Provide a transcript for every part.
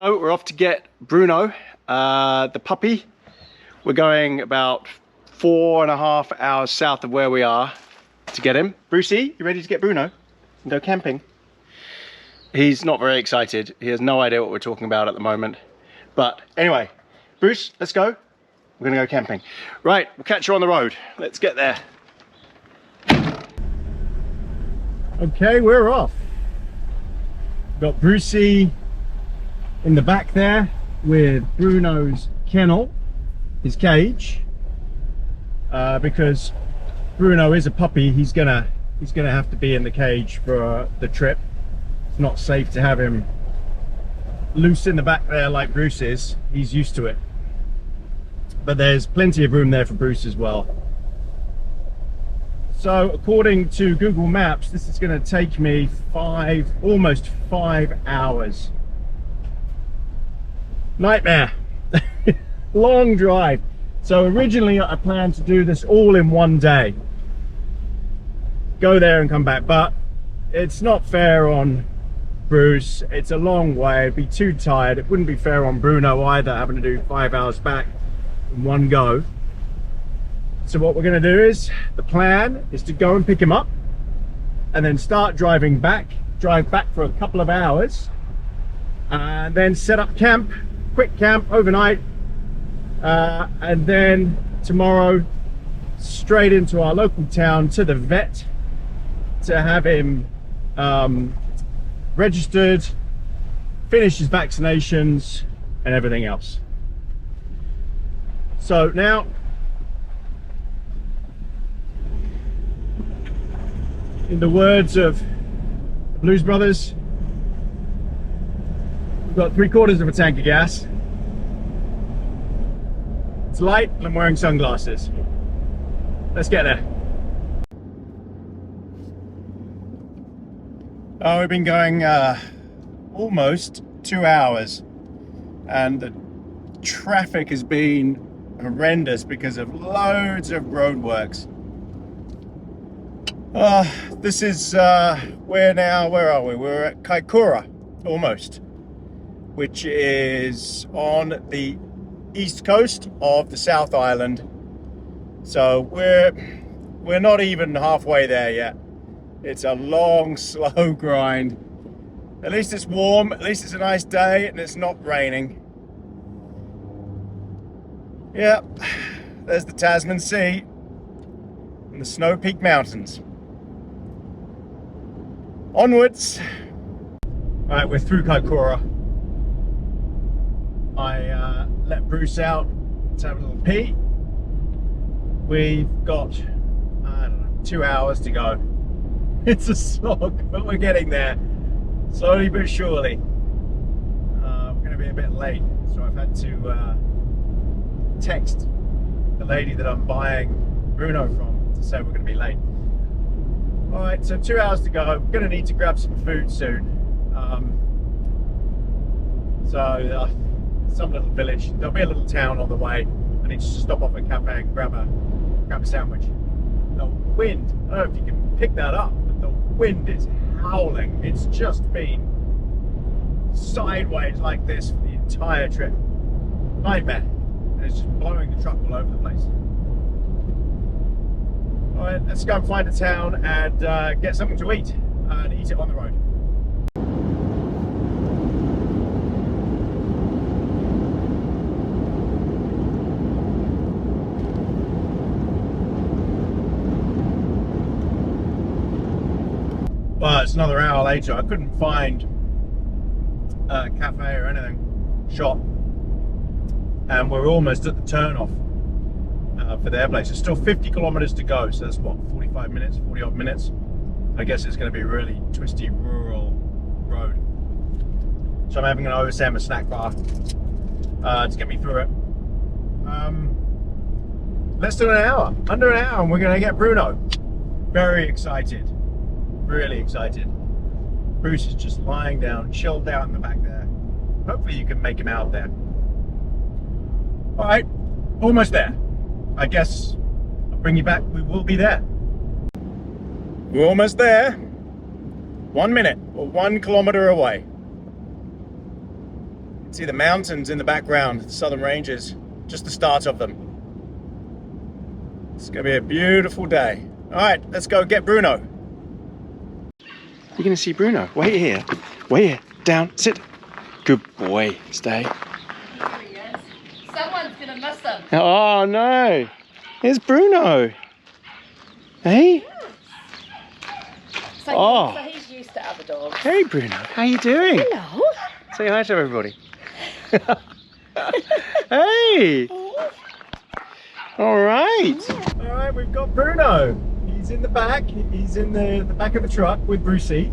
So we're off to get Bruno, the puppy. We're going about 4.5 hours south of where we are to get him. Brucey, you ready to get Bruno and go camping? He's not very excited. He has no idea what we're talking about at the moment. But anyway, Bruce, let's go. We're gonna go camping. Right, we'll catch you on the road. Let's get there. Okay, we're off. Got Brucey in the back there with Bruno's kennel, his cage, because Bruno is a puppy. He's gonna have to be in the cage for the trip. It's not safe to have him loose in the back there like Bruce is. He's used to it, but there's plenty of room there for Bruce as well. So according to Google Maps, this is going to take me almost 5 hours. Nightmare. Long drive. So originally I planned to do this all in one day, go there and come back, but it's not fair on Bruce. It's a long way. It'd be too tired. It wouldn't be fair on Bruno either, having to do 5 hours back in one go. So what we're going to do is, the plan is to go and pick him up and then start driving back, drive back for a couple of hours, and then set up camp, quick camp overnight, and then tomorrow straight into our local town to the vet to have him registered, finish his vaccinations and everything else. So now, in the words of the Blues Brothers, we've got 3/4 of a tank of gas. It's light and I'm wearing sunglasses. Let's get there. Oh, we've been going almost 2 hours, and the traffic has been horrendous because of loads of roadworks. This is where are we? We're at Kaikoura, almost, which is on the east coast of the South Island. So we're not even halfway there yet. It's a long, slow grind. At least it's warm, at least it's a nice day, and it's not raining. Yep, there's the Tasman Sea and the Snow Peak Mountains. Onwards. Right, we're through Kaikoura. I let Bruce out to have a little pee. We've got, I don't know, 2 hours to go. It's a slog, but we're getting there, slowly but surely. We're going to be a bit late, so I've had to text the lady that I'm buying Bruno from to say we're going to be late. Alright, so 2 hours to go. We're going to need to grab some food soon. Some little village. There'll be a little town on the way. I need to stop off at a cafe and grab a sandwich. The wind, I don't know if you can pick that up, but the wind is howling. It's just been sideways like this for the entire trip. Nightmare. And it's just blowing the truck all over the place. Alright, let's go and find a town and get something to eat and eat it on the road. Well, it's another hour later. I couldn't find a cafe or anything, shop, and we're almost at the turn-off for their place. It's still 50 kilometers to go, so that's what, 45 minutes, 40 odd minutes. I guess it's going to be a really twisty rural road. So I'm having an OSM, a snack bar, to get me through it. Less than an hour, under an hour, and we're going to get Bruno. Very excited. Really excited. Bruce is just lying down, chilled out in the back there. Hopefully you can make him out there. All right, almost there. I guess I'll bring you back. We will be there. We're almost there. 1 minute or 1 kilometer away. See the mountains in the background, the southern ranges, just the start of them. It's gonna be a beautiful day. All right, let's go get Bruno. You're gonna see Bruno. Wait here. Wait here. Down. Sit. Good boy. Stay. There he is. Someone's gonna miss him. Oh no. Here's Bruno. Hey. So he's used to other dogs. Hey Bruno. How you doing? Hello. Say hi to everybody. Hey. All right. All right, we've got Bruno. He's in the back. He's in the back of the truck with Brucey.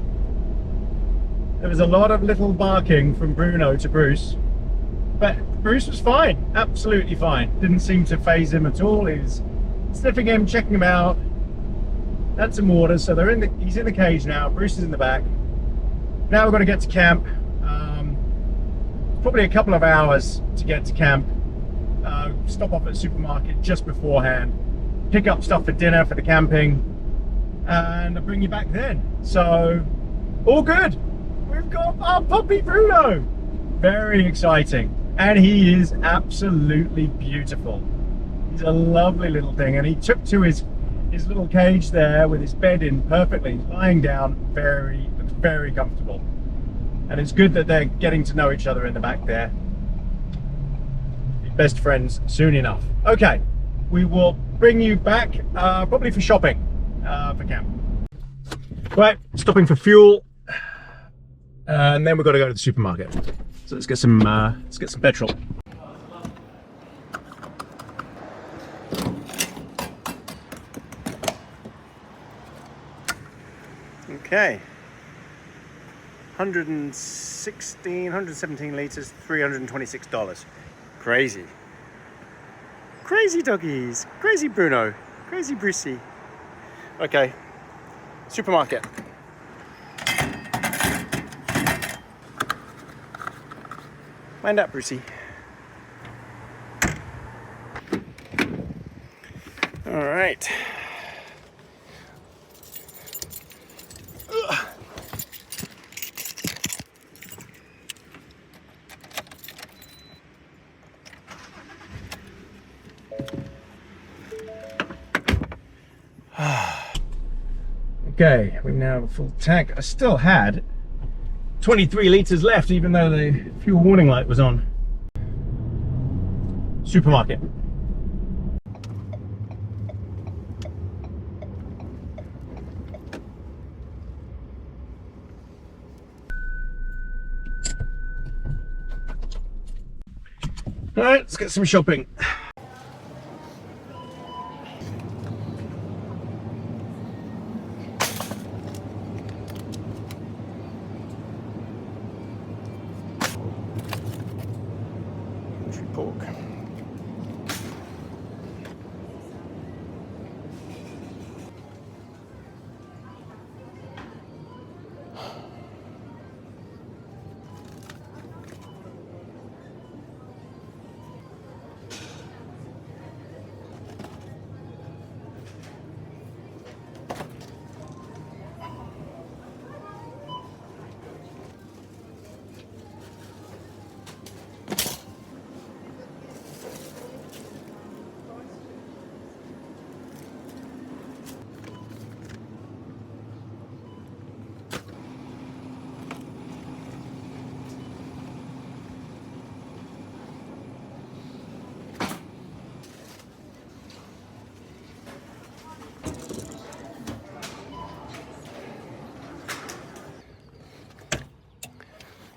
There was a lot of little barking from Bruno to Bruce, but Bruce was fine, absolutely fine. Didn't seem to faze him at all. He was sniffing him, checking him out. Had some water, so he's in the cage now. Bruce is in the back. Now we're going to get to camp. Probably a couple of hours to get to camp. Stop off at the supermarket just beforehand, pick up stuff for dinner for the camping, and I'll bring you back then. So all good. We've got our puppy Bruno. Very exciting, and he is absolutely beautiful. He's a lovely little thing, and he took to his little cage there with his bed in perfectly. He's lying down, looks very comfortable, and it's good that they're getting to know each other in the back there. Be best friends soon enough. Okay, we will bring you back probably for shopping for camp. Right, stopping for fuel, and then we've got to go to the supermarket. So let's get some petrol. Okay, 117 litres, $326. Crazy. Crazy doggies. Crazy Bruno. Crazy Brucey. Okay, supermarket. Mind up, Brucey. All right. Okay, we now have a full tank. I still had 23 litres left, even though the fuel warning light was on. Supermarket. All right, let's get some shopping. Pork.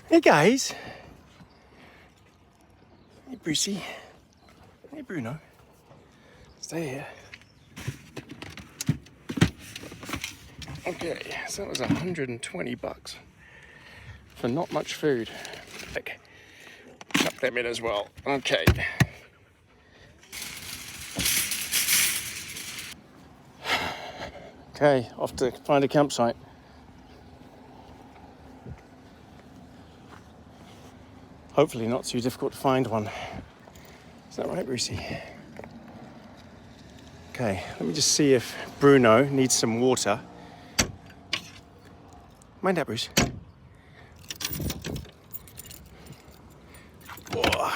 Hey guys. Hey Brucey. Hey Bruno. Stay here. Okay, so that was $120 for not much food. Like, chuck them in as well. Okay. Okay, off to find a campsite. Hopefully not too difficult to find one. Is that right, Brucey? Okay, let me just see if Bruno needs some water. Mind that, Bruce. Whoa.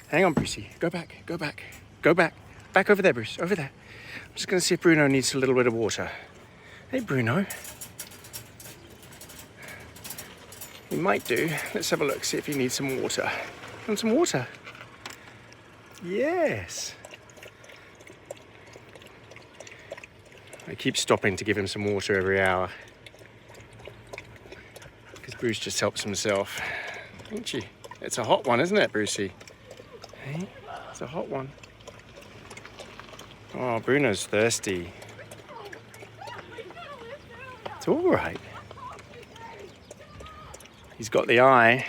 Hang on, Brucey. Go back, go back, go back. Back over there, Bruce, over there. I'm just gonna see if Bruno needs a little bit of water. Hey, Bruno. He might do. Let's have a look, see if he needs some water. Want some water? Yes. I keep stopping to give him some water every hour. Because Bruce just helps himself. Don't you? It's a hot one, isn't it, Brucey? Hey, it's a hot one. Oh, Bruno's thirsty. It's all right. He's got the eye,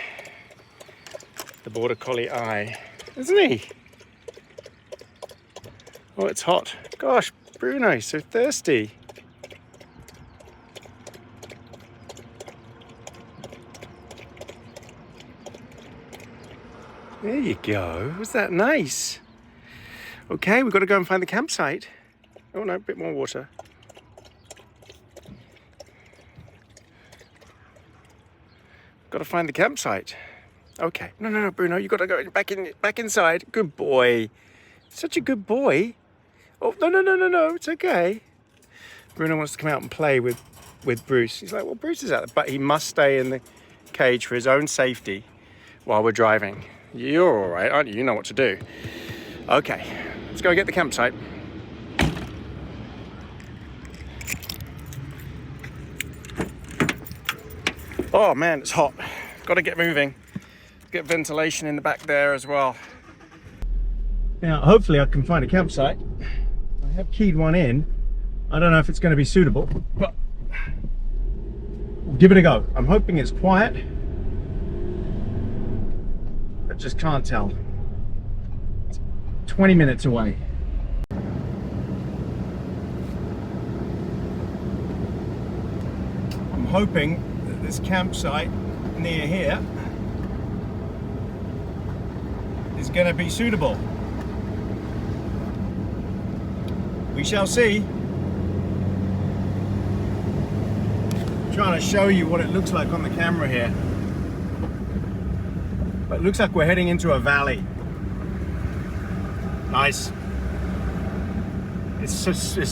the border collie eye, isn't he? Oh, it's hot. Gosh, Bruno, he's so thirsty. There you go. Was that nice? Okay, we've got to go and find the campsite. Oh no, a bit more water. Got to find the campsite. Okay. No, Bruno, you got to go back inside. Good boy. Such a good boy. Oh, no, it's okay. Bruno wants to come out and play with Bruce. He's like, well, Bruce is out, but he must stay in the cage for his own safety while we're driving. You're all right, aren't you? You know what to do. Okay, let's go get the campsite. Oh man, it's hot. Got to get moving. Get ventilation in the back there as well. Now, hopefully I can find a campsite. I have keyed one in. I don't know if it's going to be suitable, but we'll give it a go. I'm hoping it's quiet. I just can't tell. It's 20 minutes away. I'm hoping that this campsite near here is going to be suitable. We shall see. I'm trying to show you what it looks like on the camera here. But it looks like we're heading into a valley. Nice. It's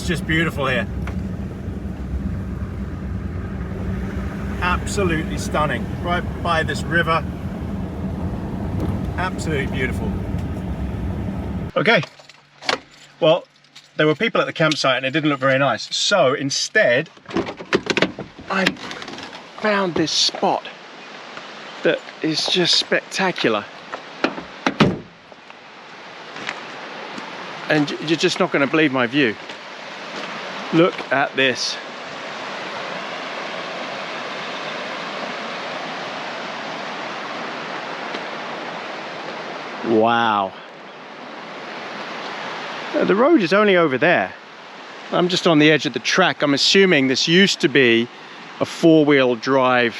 just beautiful here. Absolutely stunning. Right by this river. Absolutely beautiful. Okay. Well, there were people at the campsite and it didn't look very nice. So instead, I found this spot that is just spectacular. And you're just not going to believe my view. Look at this. Wow. The road is only over there. I'm just on the edge of the track. I'm assuming this used to be a four-wheel drive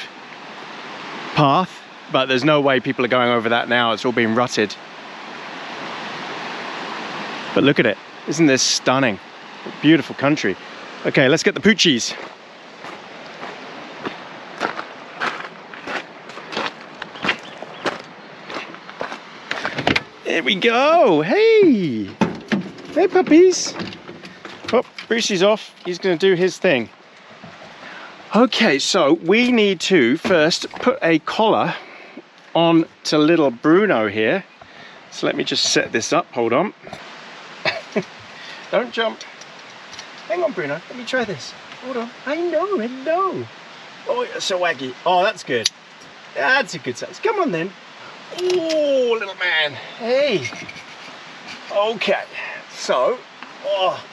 path, but there's no way people are going over that now. It's all been rutted. But look at it. Isn't this stunning? Beautiful country. Okay, let's get the poochies. There we go. Hey. Hey, puppies. Oh, Brucey's off. He's going to do his thing. Okay, so we need to first put a collar on to little Bruno here. So let me just set this up. Hold on. Don't jump. Hang on, Bruno. Let me try this. Hold on. I know. Oh, you're so waggy. Oh, that's good. That's a good size. Come on, then. Oh, little man. Hey. Okay. So, oh,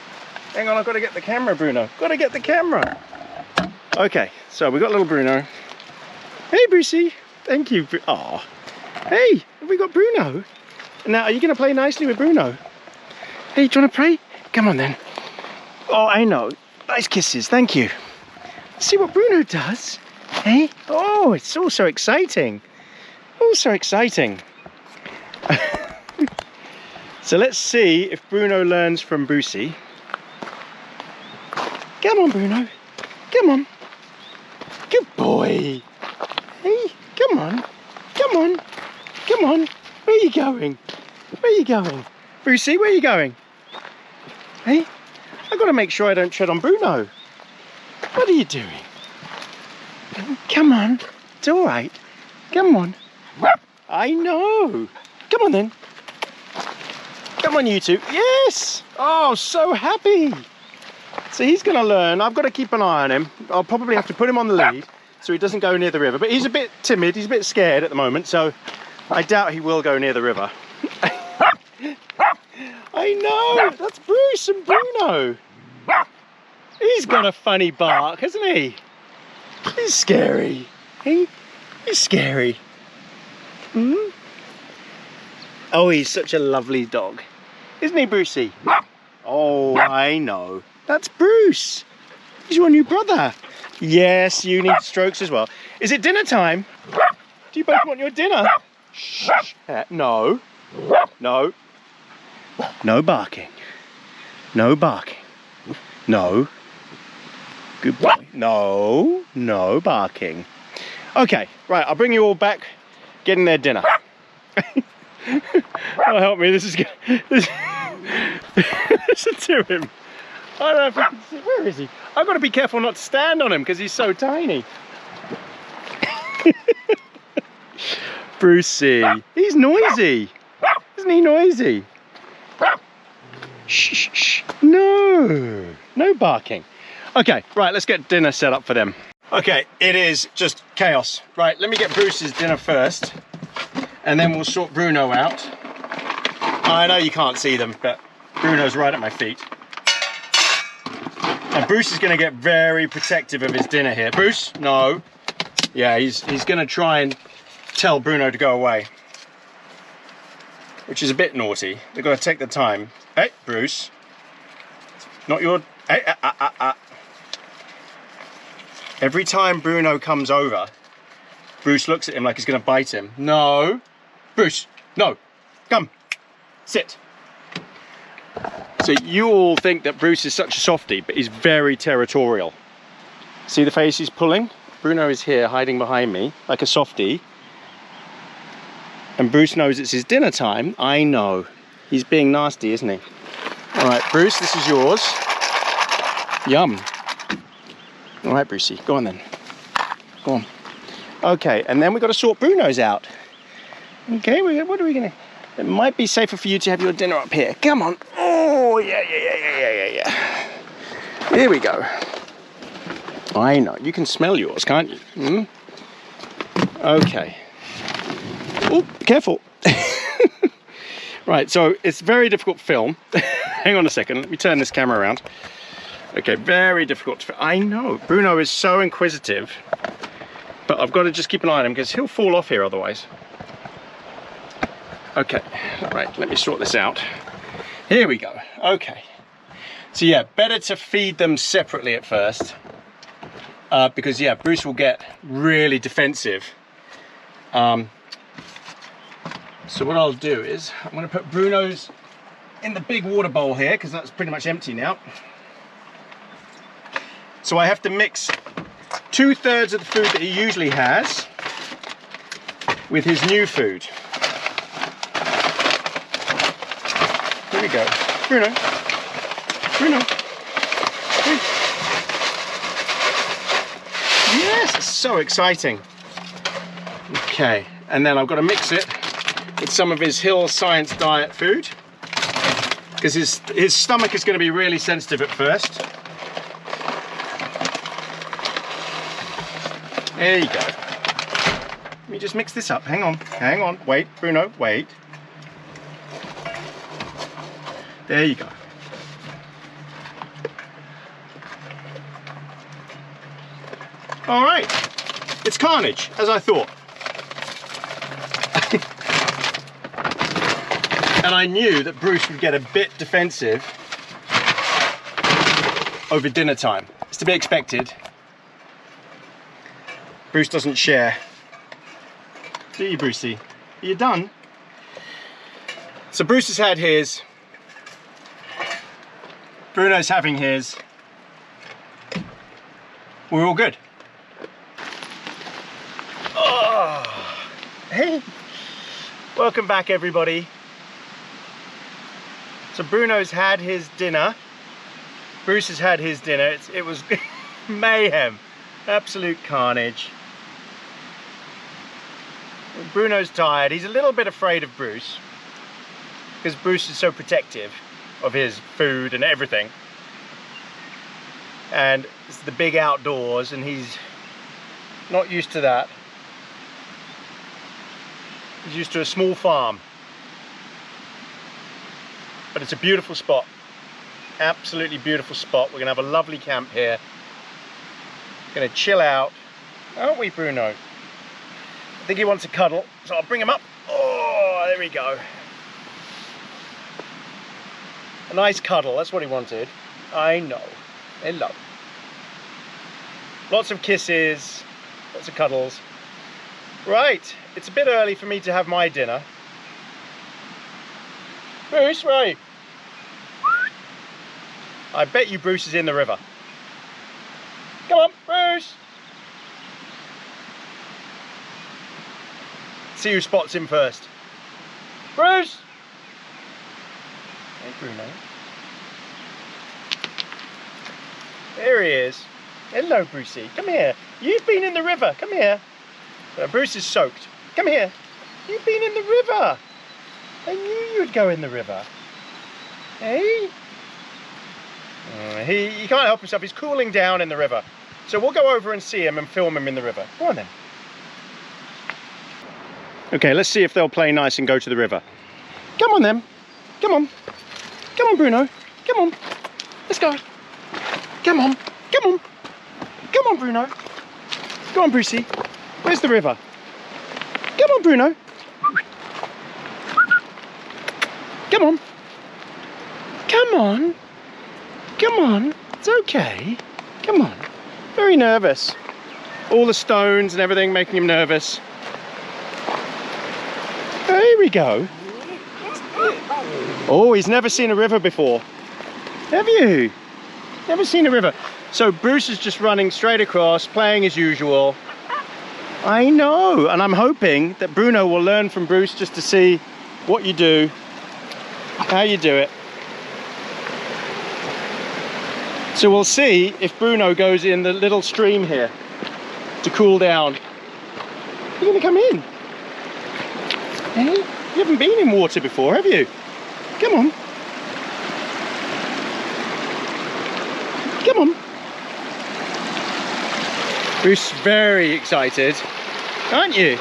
hang on. I've got to get the camera, Bruno. Got to get the camera. Okay. So we got little Bruno. Hey, Brucey. Thank you. Oh. Hey, have we got Bruno? Now, are you going to play nicely with Bruno? Hey, do you want to play? Come on, then. Oh, I know. Nice kisses. Thank you. See what Bruno does. Hey. Oh, it's all so exciting. Oh, so exciting. So let's see if Bruno learns from Brucey. Come on, Bruno. Come on. Good boy. Hey, come on. Come on. Come Come on. Where are you going? Where are you going? Brucey, where are you going? Hey, I've got to make sure I don't tread on Bruno. What are you doing? Come on. It's all right. Come on. I know. Come on then. Come on, you two. Yes. Oh, so happy. So he's going to learn. I've got to keep an eye on him. I'll probably have to put him on the lead so he doesn't go near the river. But he's a bit timid. He's a bit scared at the moment. So I doubt he will go near the river. I know. That's Bruce and Bruno. He's got a funny bark, hasn't he? He's scary. He's scary. Hmm? Oh, he's such a lovely dog. Isn't he, Brucey? Oh, I know. That's Bruce. He's your new brother. Yes, you need strokes as well. Is it dinner time? Do you both want your dinner? Shh. No. No. No barking. No barking. No. Good boy. No. No barking. Okay, right, I'll bring you all back getting their dinner. Oh, help me, this is good. Listen to him. I don't know if you can see. Where is he? I've got to be careful not to stand on him because he's so tiny. Brucey. He's noisy. Isn't he noisy? Shh, shh, shh. No. No barking. Okay, right, let's get dinner set up for them. Okay, it is just chaos. Right, let me get Bruce's dinner first, and then we'll sort Bruno out. I know you can't see them, but Bruno's right at my feet. And Bruce is going to get very protective of his dinner here. Bruce, no. Yeah, he's going to try and tell Bruno to go away, which is a bit naughty. They've got to take the time. Hey, Bruce. Not your... Hey, Every time Bruno comes over, Bruce looks at him like he's going to bite him. No. Bruce, no. Come. Sit. So you all think that Bruce is such a softie, but he's very territorial. See the face he's pulling? Bruno is here hiding behind me like a softie. And Bruce knows it's his dinner time. I know. He's being nasty, isn't he? All right, Bruce, this is yours. Yum. All right, Brucey, go on then. Go on. Okay, and then we've got to sort Bruno's out. Okay, what are we gonna... It might be safer for you to have your dinner up here. Come on. Oh, yeah. Here we go. I know, you can smell yours, can't you? Hmm? Okay. Oh, be careful. Right, so it's very difficult to film. Hang on a second, let me turn this camera around. Okay, very difficult to film. I know, Bruno is so inquisitive, but I've got to just keep an eye on him because he'll fall off here otherwise. Okay, right, let me sort this out. Here we go, okay. So yeah, better to feed them separately at first, because yeah, Bruce will get really defensive. So what I'll do is, I'm going to put Bruno's in the big water bowl here, because that's pretty much empty now. So I have to mix 2/3 of the food that he usually has with his new food. Here we go. Bruno. Yes, it's so exciting. Okay, and then I've got to mix it with some of his Hill Science Diet food, because his stomach is going to be really sensitive at first. There you go. Let me just mix this up. Hang on. Wait, Bruno, wait. There you go. All right. It's carnage, as I thought. And I knew that Bruce would get a bit defensive over dinner time. It's to be expected. Bruce doesn't share. Do you, Brucey? Are you done? So Bruce has had his. Bruno's having his. We're all good. Oh, hey. Welcome back, everybody. So Bruno's had his dinner. Bruce has had his dinner. It was mayhem, absolute carnage. Bruno's tired. He's a little bit afraid of Bruce because Bruce is so protective of his food and everything. And it's the big outdoors and he's not used to that. He's used to a small farm. But it's a beautiful spot. Absolutely beautiful spot. We're gonna have a lovely camp here. Gonna chill out, aren't we, Bruno? I think he wants a cuddle, so I'll bring him up. Oh, there we go. A nice cuddle, that's what he wanted. I know. Hello. Lots of kisses, lots of cuddles. Right, it's a bit early for me to have my dinner. Bruce, where are you? I bet you Bruce is in the river. Come on, Bruce! See who spots him first. Bruce! Hey, Bruno. There he is. Hello, Brucey. Come here. You've been in the river. Come here. Bruce is soaked. Come here. You've been in the river. I knew you'd go in the river. Hey? He can't help himself. He's cooling down in the river. So we'll go over and see him and film him in the river. Go on then. Okay, let's see if they'll play nice and go to the river. Come on then. Come on. Come on, Bruno. Come on. Let's go. Come on. Come on. Come on, Bruno. Go on, Brucey. Where's the river? Come on, Bruno. Come on. Come on. Come on. It's okay. Come on. Very nervous. All the stones and everything making him nervous. There we go. Oh, he's never seen a river before. Have you? Never seen a river. So Bruce is just running straight across, playing as usual. I know, and I'm hoping that Bruno will learn from Bruce just to see what you do, how you do it. So we'll see if Bruno goes in the little stream here to cool down. You're gonna come in. Hey, you haven't been in water before, have you? Come on. Come on. Bruce, very excited, aren't you?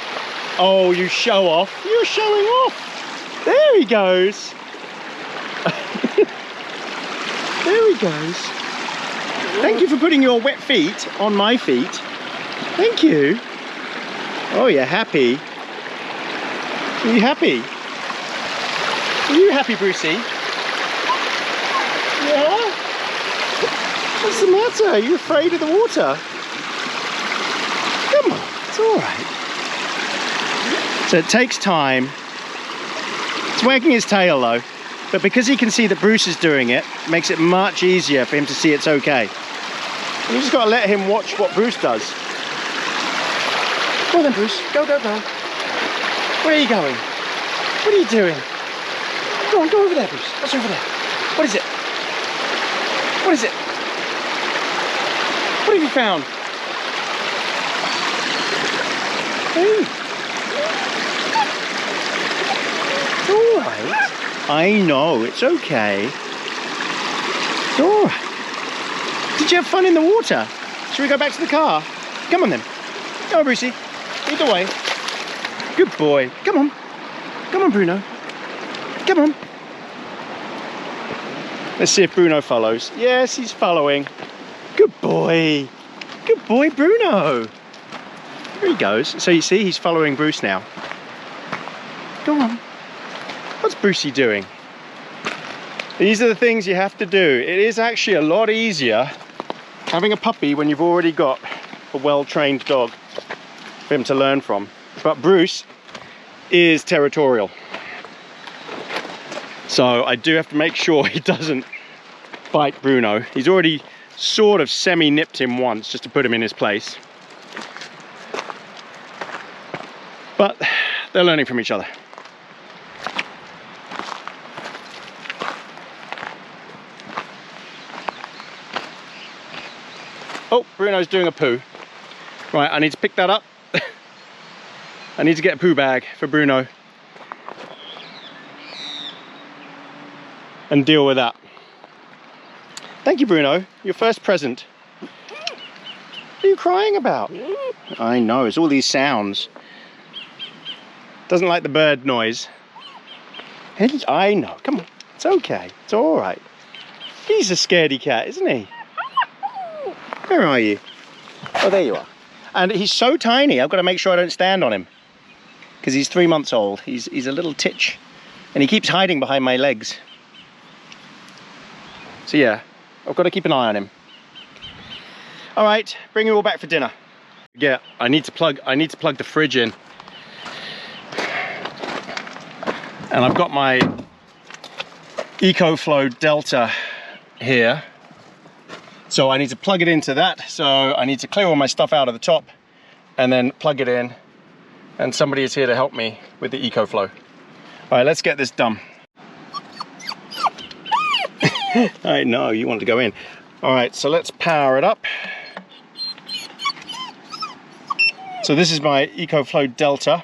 Oh, you show off. You're showing off. There he goes. There he goes. Thank you for putting your wet feet on my feet. Thank you. Oh, you're happy. Are you happy? Are you happy, Brucey? Yeah? What's the matter? Are you afraid of the water? Come on, it's all right. So it takes time. It's wagging his tail though, but because he can see that Bruce is doing it, it makes it much easier for him to see it's okay. You just got to let him watch what Bruce does. Go then, Bruce. Go, go, go. Where are you going? What are you doing? Go on, go over there, Bruce. What's over there? What is it? What is it? What have you found? Hey. It's all right. I know, it's okay. It's all right. Did you have fun in the water? Shall we go back to the car? Come on then. Come on, Brucey. Lead the way. Good boy. Come on. Come on, Bruno. Come on. Let's see if Bruno follows. Yes, he's following. Good boy. Good boy, Bruno. There he goes. So you see, he's following Bruce now. Go on. What's Brucey doing? These are the things you have to do. It is actually a lot easier having a puppy when you've already got a well-trained dog for him to learn from. But Bruce is territorial. So I do have to make sure he doesn't bite Bruno. He's already sort of semi-nipped him once just to put him in his place. But they're learning from each other. Oh, Bruno's doing a poo. Right, I need to pick that up. I need to get a poo bag for Bruno and deal with that. Thank you, Bruno. Your first present. What are you crying about? I know, it's all these sounds. Doesn't like the bird noise. I know, come on. It's okay, it's all right. He's a scaredy cat, isn't he? Where are you? Oh, there you are. And he's so tiny, I've got to make sure I don't stand on him. Because he's 3 months old. He's a little titch. And he keeps hiding behind my legs. So yeah, I've got to keep an eye on him. All right, bring you all back for dinner. Yeah, I need to plug the fridge in. And I've got my EcoFlow Delta here. So I need to plug it into that. So I need to clear all my stuff out of the top and then plug it in. And somebody is here to help me with the EcoFlow. All right, let's get this done. I know, you want to go in. All right, so let's power it up. So this is my EcoFlow Delta.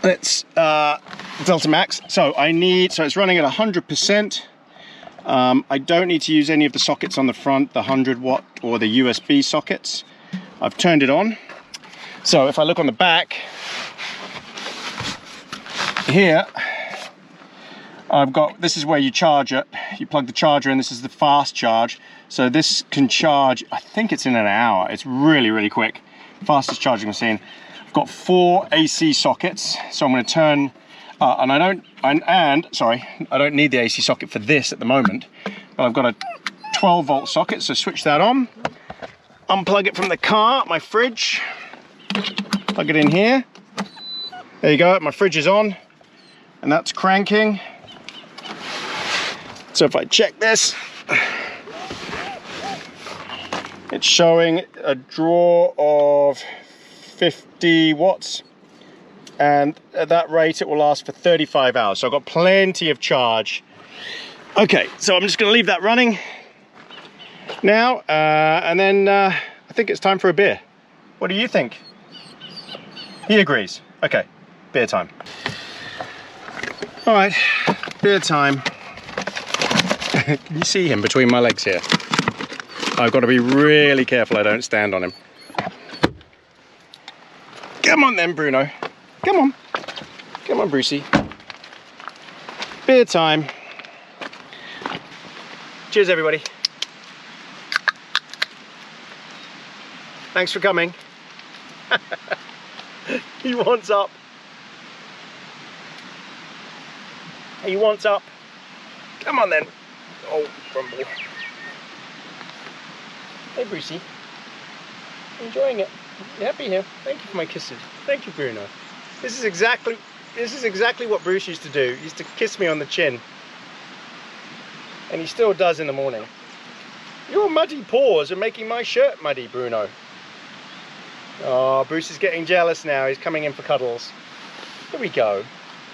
It's Delta Max. So it's running at 100%. I don't need to use any of the sockets on the front, the 100 watt or the USB sockets. I've turned it on. So if I look on the back, here, this is where you charge it. You plug the charger in, this is the fast charge. So this can charge, I think it's in an hour. It's really, really quick. Fastest charging machine. I've got 4 AC sockets. So I'm gonna turn, and I don't need the AC socket for this at the moment, but I've got a 12 volt socket, so switch that on. Unplug it from the car, my fridge. Plug it in here. There you go, my fridge is on and that's cranking. So if I check this, it's showing a draw of 50 watts and at that rate it will last for 35 hours. So I've got plenty of charge. Okay, so I'm just going to leave that running now and then I think it's time for a beer. What do you think? He agrees. Okay, beer time. All right, beer time. Can you see him between my legs here? I've got to be really careful I don't stand on him. Come on then, Bruno. Come on. Come on, Brucey. Beer time. Cheers, everybody. Thanks for coming. He wants up. He wants up. Come on then. Oh, crumble. Hey, Brucey. Enjoying it. You happy here? Thank you for my kisses. Thank you, Bruno. This is exactly what Bruce used to do. He used to kiss me on the chin. And he still does in the morning. Your muddy paws are making my shirt muddy, Bruno. Oh, Bruce is getting jealous now. He's coming in for cuddles. Here we go.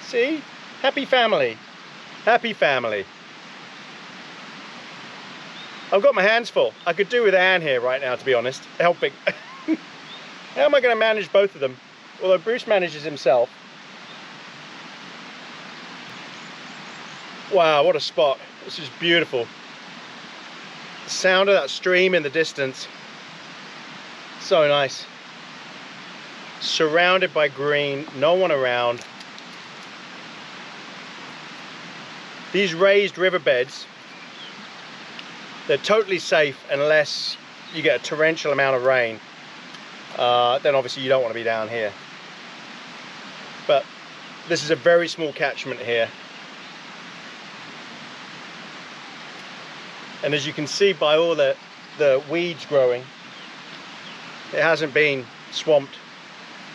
See? Happy family. Happy family. I've got my hands full. I could do with Anne here right now, to be honest, helping. How am I going to manage both of them? Although Bruce manages himself. Wow, what a spot. This is beautiful. The sound of that stream in the distance. So nice. Surrounded by green, no one around. These raised riverbeds, they're totally safe unless you get a torrential amount of rain. Then obviously you don't want to be down here. But this is a very small catchment here. And as you can see by all the weeds growing, it hasn't been swamped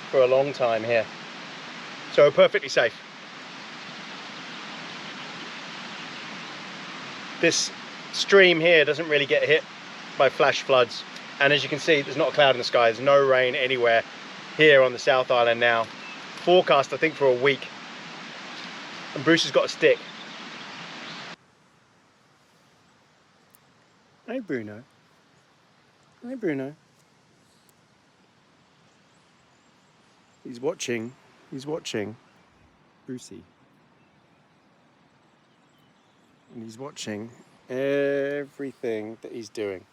for a long time here. So perfectly safe. This stream here doesn't really get hit by flash floods. And as you can see, there's not a cloud in the sky. There's no rain anywhere here on the South Island now. Forecast, I think, for a week. And Bruce has got a stick. Hey, Bruno. Hi, Bruno. He's watching. He's watching. Brucey. And he's watching everything that he's doing.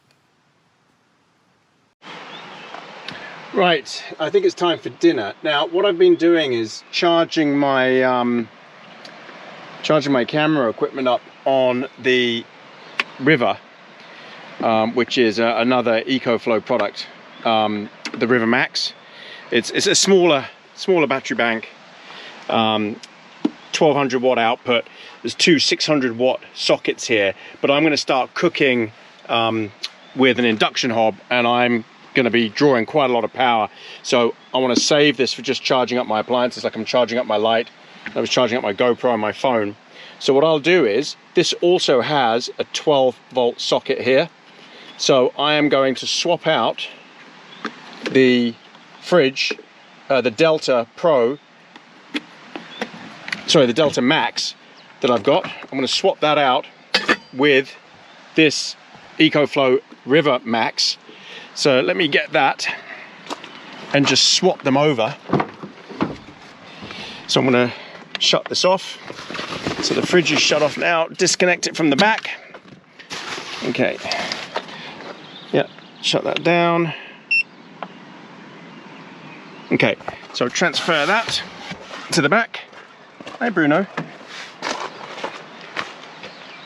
Right, I think it's time for dinner. Now, what I've been doing is charging my camera equipment up on the River, which is another EcoFlow product, the River Max. It's a smaller battery bank, 1200 watt output. There's two 600 watt sockets here, but I'm going to start cooking with an induction hob, and I'm going to be drawing quite a lot of power. So I want to save this for just charging up my appliances, like I'm charging up my light. I was charging up my GoPro and my phone. So what I'll do is, this also has a 12 volt socket here. So I am going to swap out the fridge, the Delta Max that I've got. I'm going to swap that out with this EcoFlow River Max. So let me get that and just swap them over. So I'm going to shut this off. So the fridge is shut off now. Disconnect it from the back. Okay. Yeah, shut that down. Okay, so transfer that to the back. Hi, Bruno.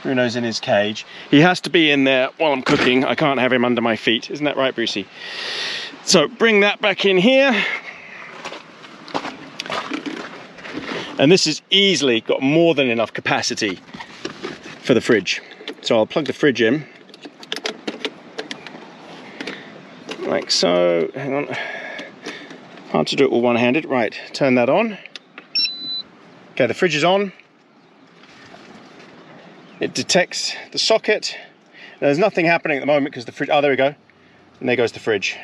Bruno's in his cage. He has to be in there while I'm cooking. I can't have him under my feet. Isn't that right, Brucey? So bring that back in here. And this has easily got more than enough capacity for the fridge. So I'll plug the fridge in. Like so. Hang on. Hard to do it all one-handed. Right, turn that on. Okay, the fridge is on. It detects the socket. There's nothing happening at the moment because the fridge, oh, there we go. And there goes the fridge.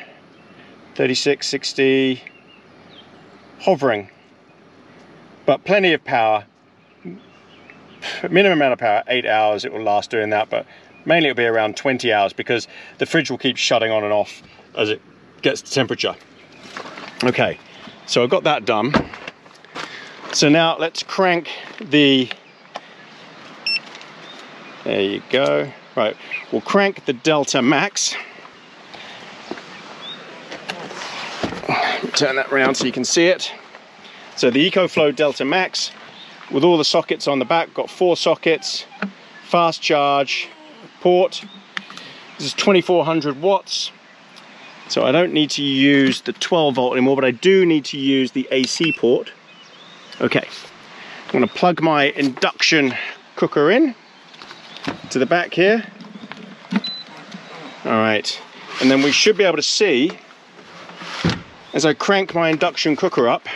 36, 60, hovering. But plenty of power. Minimum amount of power, 8 hours it will last doing that, but mainly it'll be around 20 hours because the fridge will keep shutting on and off as it gets to temperature. Okay, so I've got that done. So now let's crank the, there you go. Right, we'll crank the Delta Max. Turn that around so you can see it. So the EcoFlow Delta Max, with all the sockets on the back, got 4 sockets, fast charge port. This is 2400 watts. So I don't need to use the 12 volt anymore, but I do need to use the AC port. Okay, I'm going to plug my induction cooker in to the back here. All right, and then we should be able to see, as I crank my induction cooker up,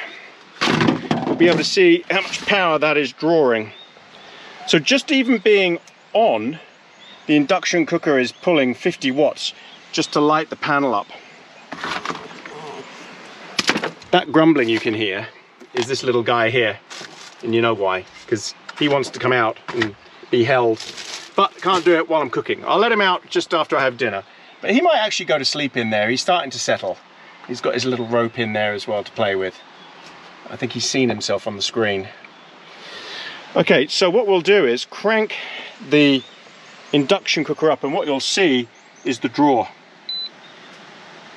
we'll be able to see how much power that is drawing. So just even being on, the induction cooker is pulling 50 watts just to light the panel up. That grumbling you can hear is this little guy here, and you know why, because he wants to come out and be held, but can't do it while I'm cooking. I'll let him out just after I have dinner, but he might actually go to sleep in there. He's starting to settle. He's got his little rope in there as well to play with. I think he's seen himself on the screen. Okay, so what we'll do is crank the induction cooker up, and what you'll see is the draw.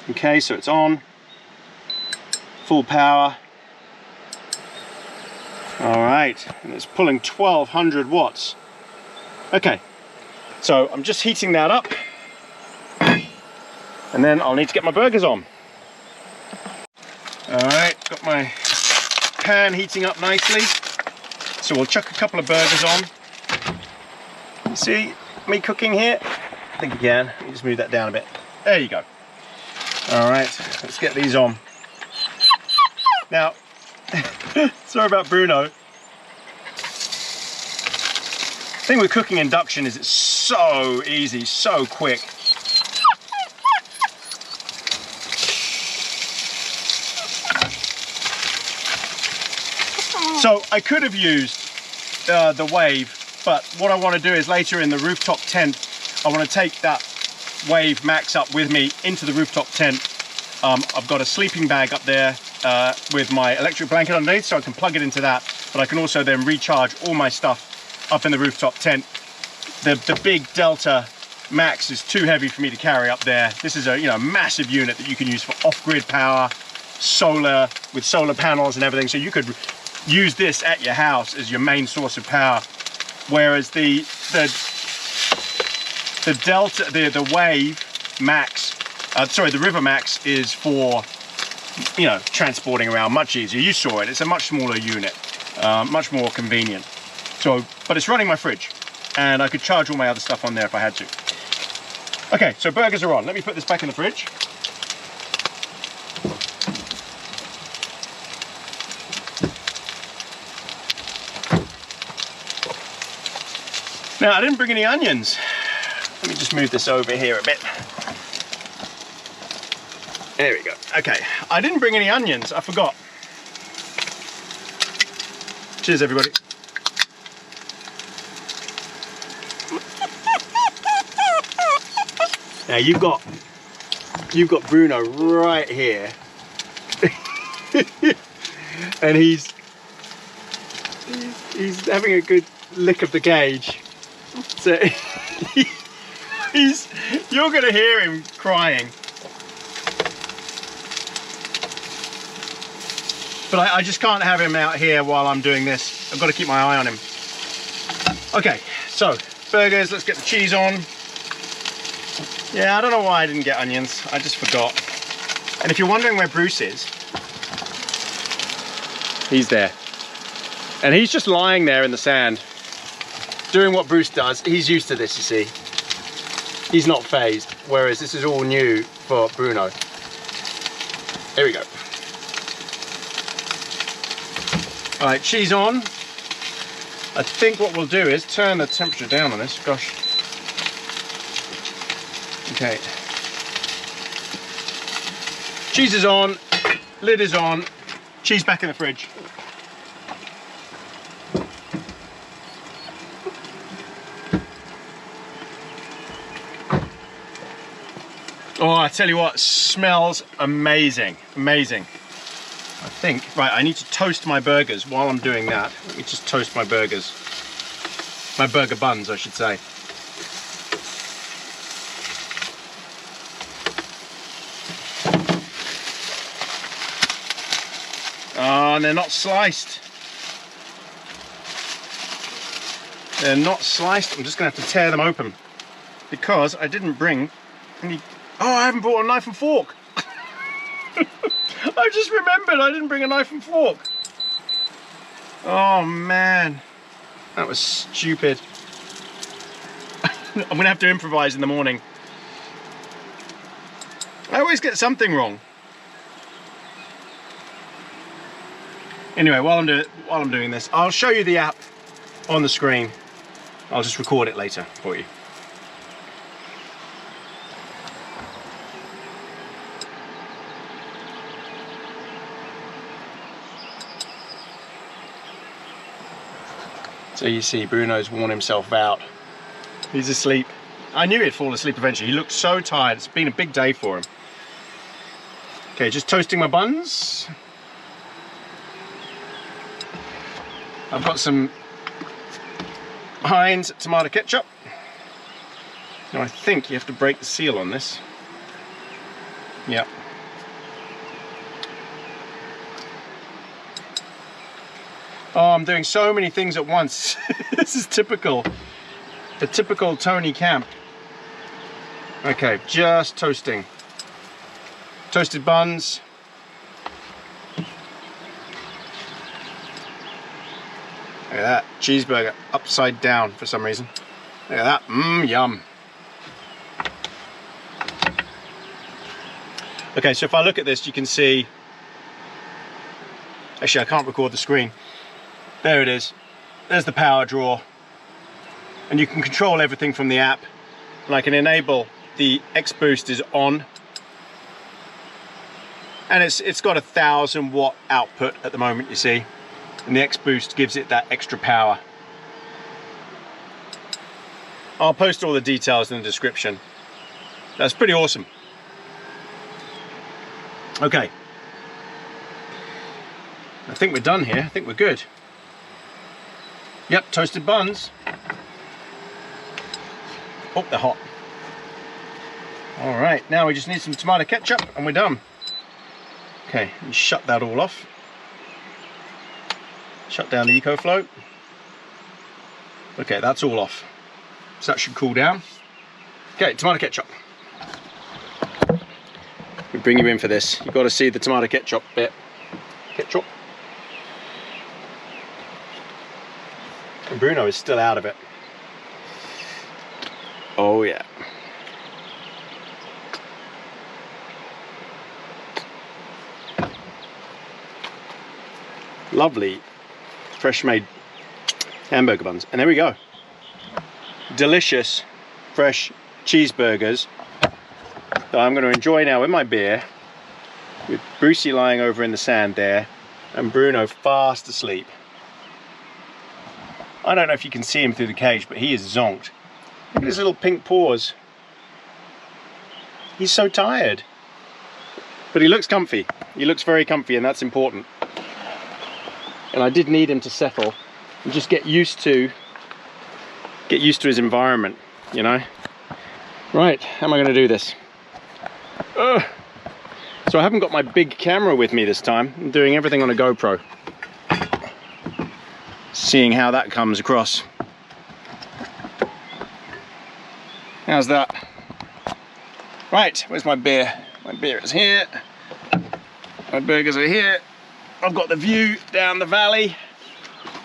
Okay, so it's on, full power. All right, and it's pulling 1200 watts. Okay, so I'm just heating that up, and then I'll need to get my burgers on. All right, got my pan heating up nicely. So we'll chuck a couple of burgers on. You see me cooking here? I think you can. Let me just move that down a bit. There you go. All right, let's get these on. Now, sorry about Bruno. The thing with cooking induction is it's so easy, so quick. So I could have used the wave, but what I want to do is later in the rooftop tent, I want to take that Wave Max up with me into the rooftop tent. I've got a sleeping bag up there with my electric blanket underneath, so I can plug it into that, but I can also then recharge all my stuff up in the rooftop tent. The big Delta Max is too heavy for me to carry up there. This is a massive unit that you can use for off-grid power, solar, with solar panels and everything, so you could use this at your house as your main source of power. Whereas the Delta, the Wave Max, sorry, the River Max is for transporting around much easier. You saw it, it's a much smaller unit, much more convenient. So, but it's running my fridge, and I could charge all my other stuff on there if I had to. Okay, so burgers are on. Let me put this back in the fridge. Now, I didn't bring any onions. Let me just move this over here a bit. There we go. Okay, I didn't bring any onions. I forgot. Cheers, everybody. Now you've got Bruno right here, and he's having a good lick of the cage. So you're gonna hear him crying. But I just can't have him out here while I'm doing this. I've got to keep my eye on him. Okay, so burgers, let's get the cheese on. Yeah, I don't know why I didn't get onions. I just forgot. And if you're wondering where Bruce is, he's there. And he's just lying there in the sand, doing what Bruce does. He's used to this, you see. He's not phased, whereas this is all new for Bruno. Here we go. All right, cheese on. I think what we'll do is turn the temperature down on this. Gosh. Okay. Cheese is on, lid is on, cheese back in the fridge. Oh, I tell you what, smells amazing, amazing. I think, right, I need to toast my burgers while I'm doing that. Let me just toast my burgers. My burger buns, I should say. Oh, and they're not sliced. They're not sliced. I'm just gonna have to tear them open because I didn't bring any. Oh, I haven't brought a knife and fork. I just remembered I didn't bring a knife and fork. Oh man, that was stupid. I'm gonna have to improvise in the morning. I always get something wrong. Anyway, while I'm doing this, I'll show you the app on the screen. I'll just record it later for you. So you see, Bruno's worn himself out. He's asleep. I knew he'd fall asleep eventually. He looked so tired. It's been a big day for him. Okay, just toasting my buns. I've got some Heinz tomato ketchup. Now I think you have to break the seal on this. Yep. Oh, I'm doing so many things at once. This is typical. The typical Tony camp. Okay, just toasting. Toasted buns. Look at that, cheeseburger upside down for some reason. Look at that, yum. Okay, so if I look at this, you can see, actually I can't record the screen. There it is, there's the power draw. And you can control everything from the app. And I can enable the X Boost is on. And it's got 1,000 watt output at the moment, you see. And the X Boost gives it that extra power. I'll post all the details in the description. That's pretty awesome. Okay. I think we're done here. I think we're good. Yep, toasted buns. Oh, they're hot. All right, now we just need some tomato ketchup and we're done. Okay, and shut that all off. Shut down the EcoFlow. Okay, that's all off. So that should cool down. Okay, tomato ketchup. We bring you in for this. You've got to see the tomato ketchup bit. Ketchup. And Bruno is still out of it. Oh yeah. Lovely, fresh made hamburger buns. And there we go. Delicious, fresh cheeseburgers that I'm going to enjoy now with my beer, with Brucey lying over in the sand there, and Bruno fast asleep. I don't know if you can see him through the cage, but he is zonked. Look at his little pink paws. He's so tired. But he looks comfy. He looks very comfy, and that's important. And I did need him to settle and just get used to his environment, you know. Right, how am I going to do this? Ugh. So I haven't got my big camera with me this time. I'm doing everything on a GoPro. Seeing how that comes across. How's that? Right, where's my beer? My beer is here. My burgers are here. I've got the view down the valley.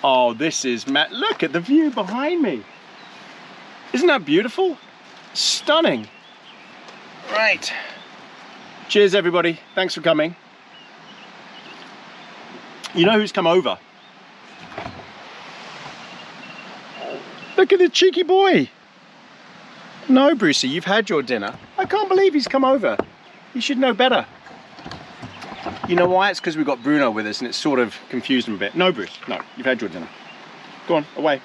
Oh, this is look at the view behind me. Isn't that beautiful? Stunning. Right. Cheers, everybody. Thanks for coming. You know who's come over? Look at the cheeky boy. No, Brucey, you've had your dinner. I can't believe he's come over. You should know better. You know why? It's because we've got Bruno with us and it's sort of confused him a bit. No, Bruce, no, you've had your dinner. Go on, away.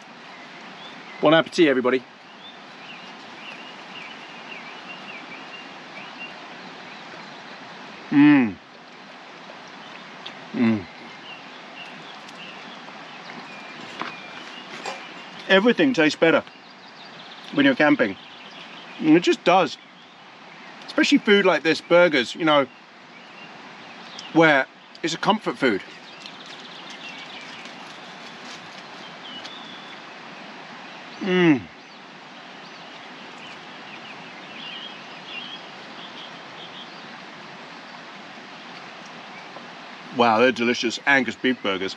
Bon appetit, everybody. Mmm. Mmm. Everything tastes better when you're camping. And it just does. Especially food like this, burgers, you know, where it's a comfort food. Mmm. Wow, they're delicious Angus beef burgers.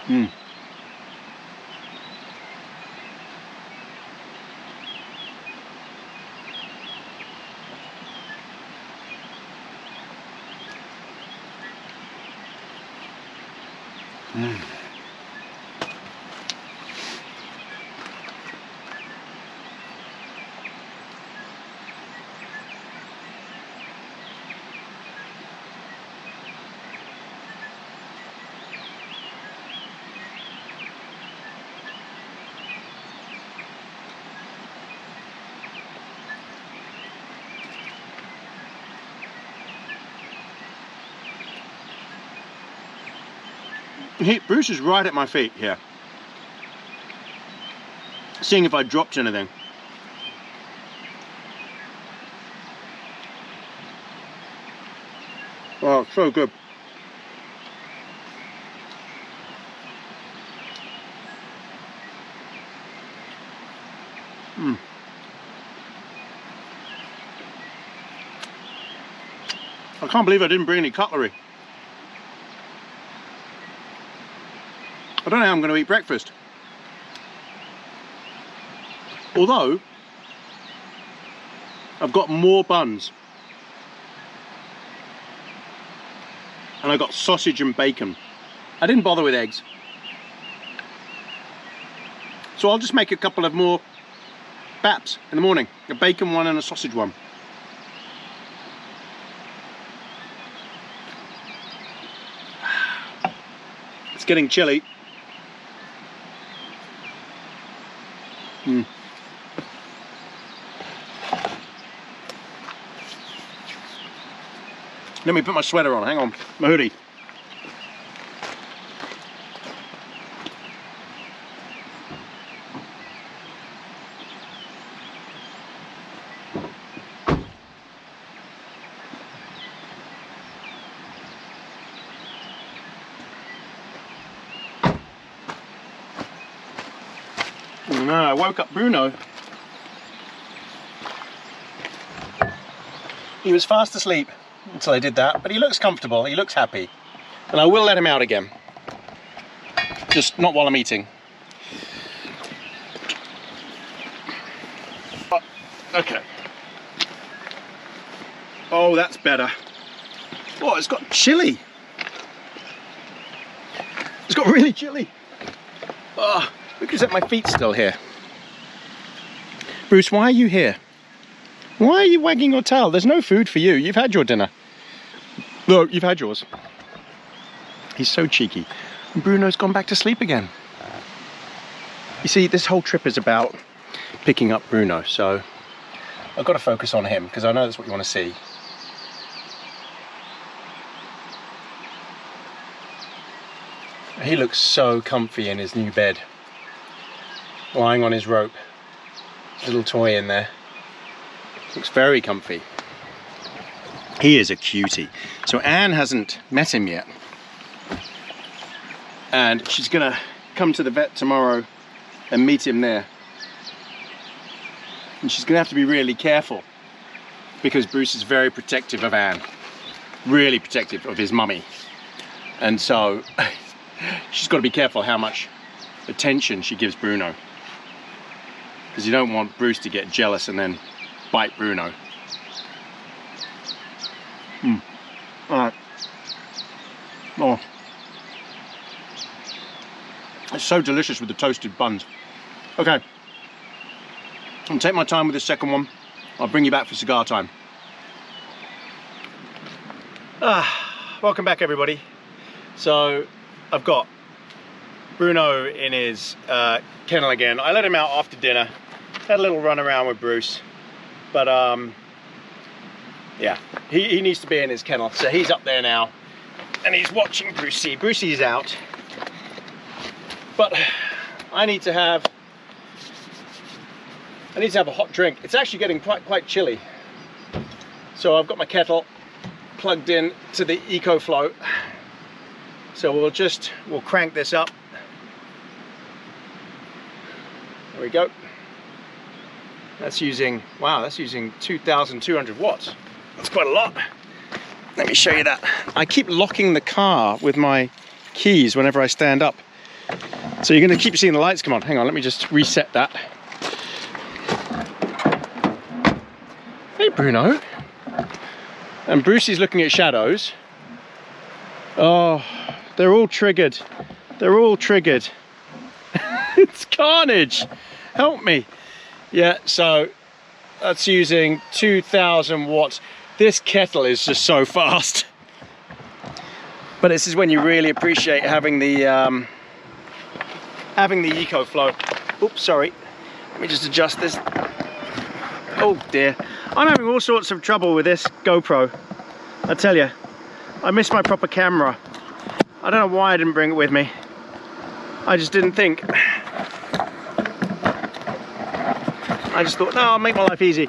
Mmm. Mm. Bruce is right at my feet here, seeing if I dropped anything. Oh, it's so good. Mm. I can't believe I didn't bring any cutlery. I don't know how I'm going to eat breakfast. Although, I've got more buns. And I got sausage and bacon. I didn't bother with eggs. So I'll just make a couple of more baps in the morning. A bacon one and a sausage one. It's getting chilly. Mm. Let me put my sweater on, hang on, my hoodie. No, I woke up Bruno. He was fast asleep until I did that, but he looks comfortable, he looks happy. And I will let him out again. Just not while I'm eating. Okay. Oh, that's better. Oh, it's got chilly. It's got really chilly. Oh, because my feet's still here. Bruce, why are you here? Why are you wagging your tail? There's no food for you. You've had your dinner. No, you've had yours. He's so cheeky. And Bruno's gone back to sleep again. You see, this whole trip is about picking up Bruno, so I've got to focus on him because I know that's what you want to see. He looks so comfy in his new bed, lying on his rope. His little toy in there. Looks very comfy. He is a cutie. So Anne hasn't met him yet. And she's gonna come to the vet tomorrow and meet him there. And she's gonna have to be really careful because Bruce is very protective of Anne. Really protective of his mummy. And so she's got to be careful how much attention she gives Bruno. Because you don't want Bruce to get jealous and then bite Bruno. Alright. Oh. It's so delicious with the toasted buns. Okay. I'll take my time with the second one. I'll bring you back for cigar time. Welcome back, everybody. So I've got Bruno in his kennel again. I let him out after dinner. Had a little run around with Bruce. But yeah, he needs to be in his kennel. So he's up there now. And he's watching Brucey. Brucey's out. But I need to have a hot drink. It's actually getting quite chilly. So I've got my kettle plugged in to the EcoFlow. So we'll crank this up. There we go. That's using, wow, that's using 2,200 watts. That's quite a lot. Let me show you that. I keep locking the car with my keys whenever I stand up. So you're gonna keep seeing the lights come on. Hang on, let me just reset that. Hey, Bruno. And Brucey's looking at shadows. Oh, they're all triggered. They're all triggered. It's carnage. Help me. Yeah, so that's using 2,000 watts. This kettle is just so fast. But this is when you really appreciate having the EcoFlow. Oops, sorry. Let me just adjust this. Oh dear. I'm having all sorts of trouble with this GoPro. I tell you, I missed my proper camera. I don't know why I didn't bring it with me. I just didn't think. I just thought, no, I'll make my life easy.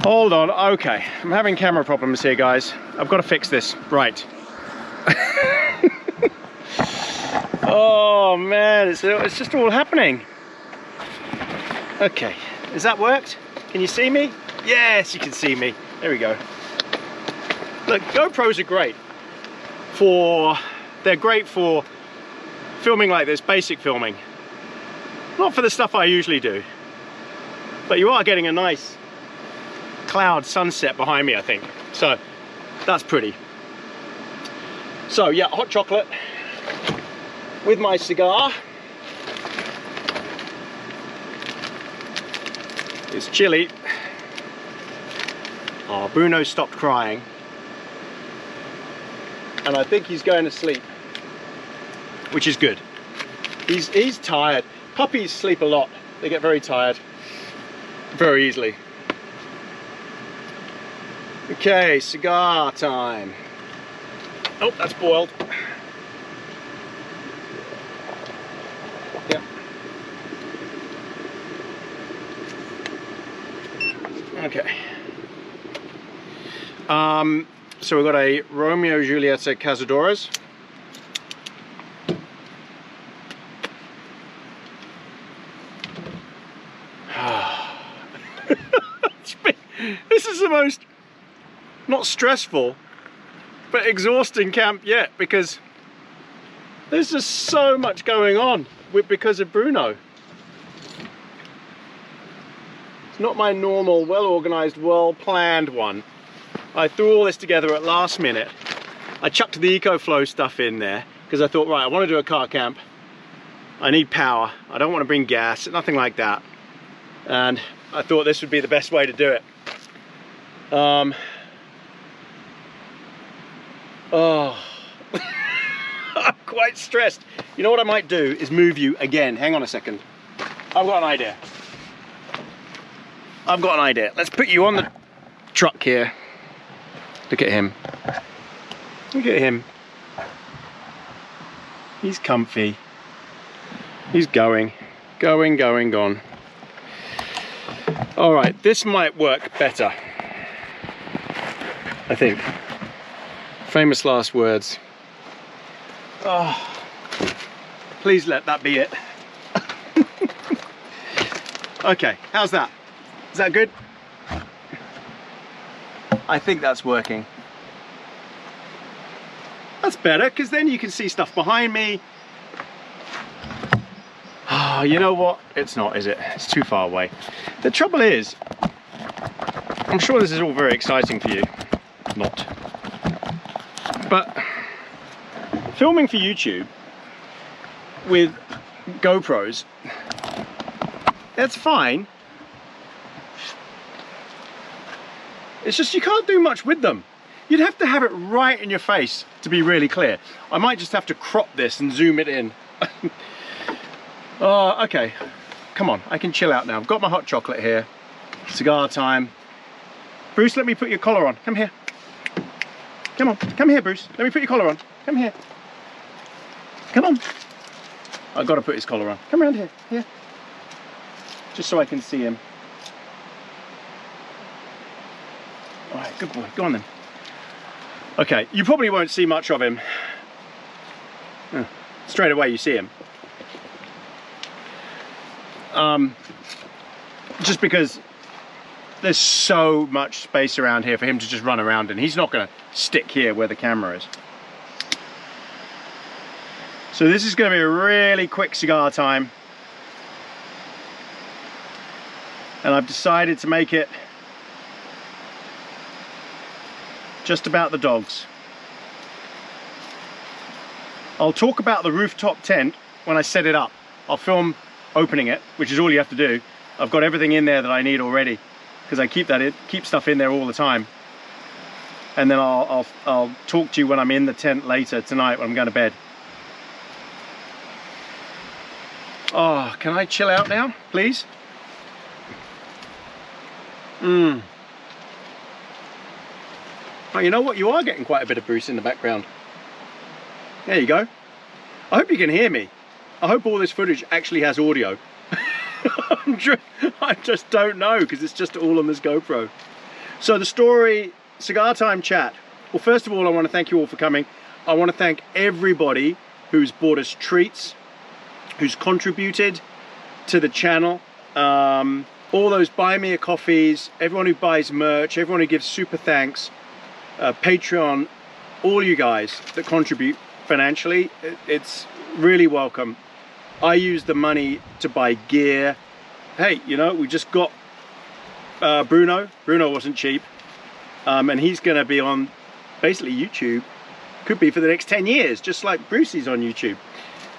Hold on, okay. I'm having camera problems here, guys. I've got to fix this. Right. Oh man, it's just all happening. Okay, has that worked? Can you see me? Yes, you can see me. There we go. Look, GoPros are great. They're great for filming like this, basic filming. Not for the stuff I usually do. But you are getting a nice cloud sunset behind me, I think. So that's pretty. So yeah, hot chocolate with my cigar. It's chilly. Oh, Bruno stopped crying. And I think he's going to sleep, which is good. He's tired. Puppies sleep a lot. They get very tired very easily. Okay, cigar time. Oh, that's boiled. Yep. Okay. So we've got a Romeo Julieta Cazadores. This is the most, not stressful, but exhausting camp yet, because there's just so much going on because of Bruno. It's not my normal, well-organized, well-planned one. I threw all this together at last minute. I chucked the EcoFlow stuff in there because I thought, right, I want to do a car camp. I need power. I don't want to bring gas, nothing like that. And I thought this would be the best way to do it. Oh. I'm quite stressed. You know what I might do is move you again. Hang on a second. I've got an idea. I've got an idea. Let's put you on the truck here. Look at him. Look at him. He's comfy. He's going. Gone. All right, this might work better. I think. Famous last words. Oh, please let that be it. Okay, how's that? Is that good? I think that's working. That's better, because then you can see stuff behind me. Oh, you know what? It's not, is it? It's too far away. The trouble is, I'm sure this is all very exciting for you. Not. But filming for YouTube with GoPros, that's fine. It's just you can't do much with them. You'd have to have it right in your face to be really clear. I might just have to crop this and zoom it in. Oh, okay. Come on, I can chill out now. I've got my hot chocolate here. Cigar time. Bruce, let me put your collar on. Come here. Come on, come here, Bruce. Let me put your collar on. Come here. Come on. I've got to put his collar on. Come around here. Here. Just so I can see him. All right, good boy. Go on then. Okay, you probably won't see much of him. Straight away you see him. Just because there's so much space around here for him to just run around in. He's not going to stick here where the camera is. So this is going to be a really quick cigar time. And I've decided to make it just about the dogs. I'll talk about the rooftop tent when I set it up. I'll film opening it, which is all you have to do. I've got everything in there that I need already, because I keep stuff in there all the time. And then I'll talk to you when I'm in the tent later tonight when I'm going to bed. Oh, can I chill out now, please? Oh, you know what? You are getting quite a bit of Bruce in the background. There you go. I hope you can hear me. I hope all this footage actually has audio. I just don't know, because it's just all on this GoPro. So the story, cigar time chat. Well, first of all, I want to thank you all for coming. I want to thank everybody who's bought us treats, who's contributed to the channel. All those buy me a coffees, everyone who buys merch, everyone who gives super thanks, Patreon, all you guys that contribute financially, it's really welcome. I use the money to buy gear. Hey, you know, we just got Bruno. Bruno wasn't cheap. And he's going to be on basically YouTube. Could be for the next 10 years, just like Brucey's on YouTube.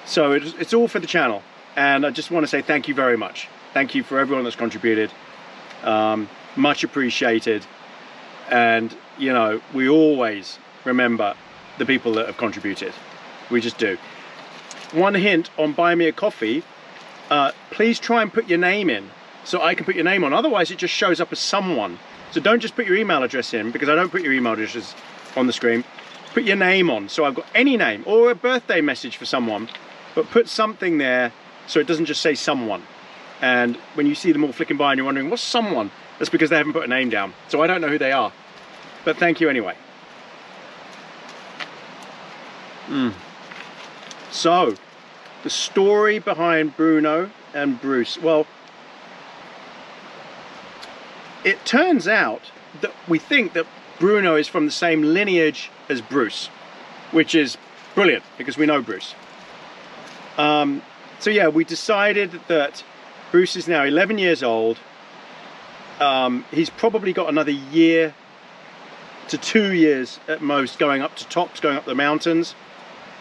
So it's all for the channel. And I just want to say thank you very much. Thank you for everyone that's contributed. Much appreciated. And, you know, we always remember the people that have contributed. We just do. One hint on buy me a coffee, please try and put your name in so I can put your name on. Otherwise it just shows up as someone So don't just put your email address in, because I don't put your email addresses on the screen. Put your name on, so I've got any name, or a birthday message for someone, but put something there so it doesn't just say someone. And when you see them all flicking by and you're wondering, what's someone? That's because they haven't put a name down. So I don't know who they are, but thank you anyway. So, the story behind Bruno and Bruce. Well, it turns out that we think that Bruno is from the same lineage as Bruce, which is brilliant because we know Bruce. So yeah, we decided that Bruce is now 11 years old. He's probably got another year to 2 years at most going up to tops, going up the mountains.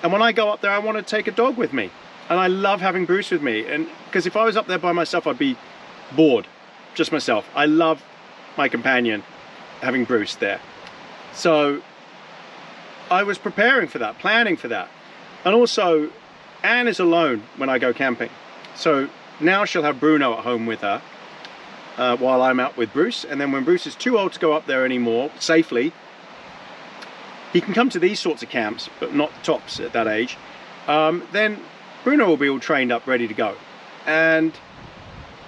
And when I go up there, I want to take a dog with me. And I love having Bruce with me. And because if I was up there by myself, I'd be bored, just myself. I love my companion having Bruce there. So I was preparing for that, planning for that. And also, Anne is alone when I go camping. So now she'll have Bruno at home with her while I'm out with Bruce. And then when Bruce is too old to go up there anymore safely, he can come to these sorts of camps, but not tops at that age. Then Bruno will be all trained up, ready to go. And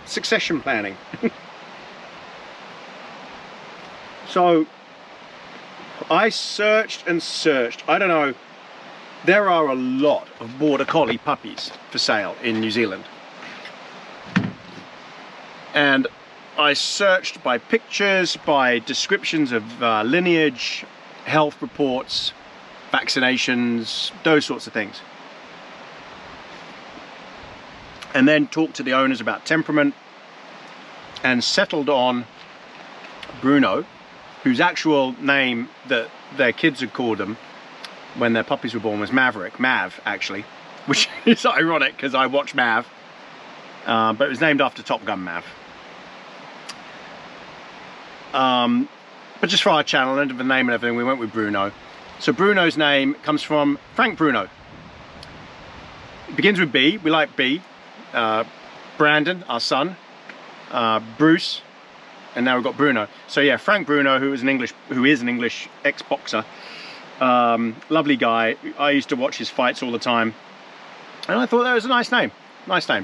succession planning. So I searched and searched. I don't know, there are a lot of border collie puppies for sale in New Zealand. And I searched by pictures, by descriptions of lineage, health reports, vaccinations, those sorts of things. And then talked to the owners about temperament and settled on Bruno, whose actual name that their kids had called them when their puppies were born was Maverick, Mav actually, which is ironic because I watch Mav, but it was named after Top Gun Mav. But just for our channel and the name and everything, we went with Bruno. So Bruno's name comes from Frank Bruno. It begins with B, we like B. Brandon, our son, Bruce, and now we've got Bruno. So yeah, Frank Bruno, who is an English ex-boxer, lovely guy. I used to watch his fights all the time, and I thought that was a nice name,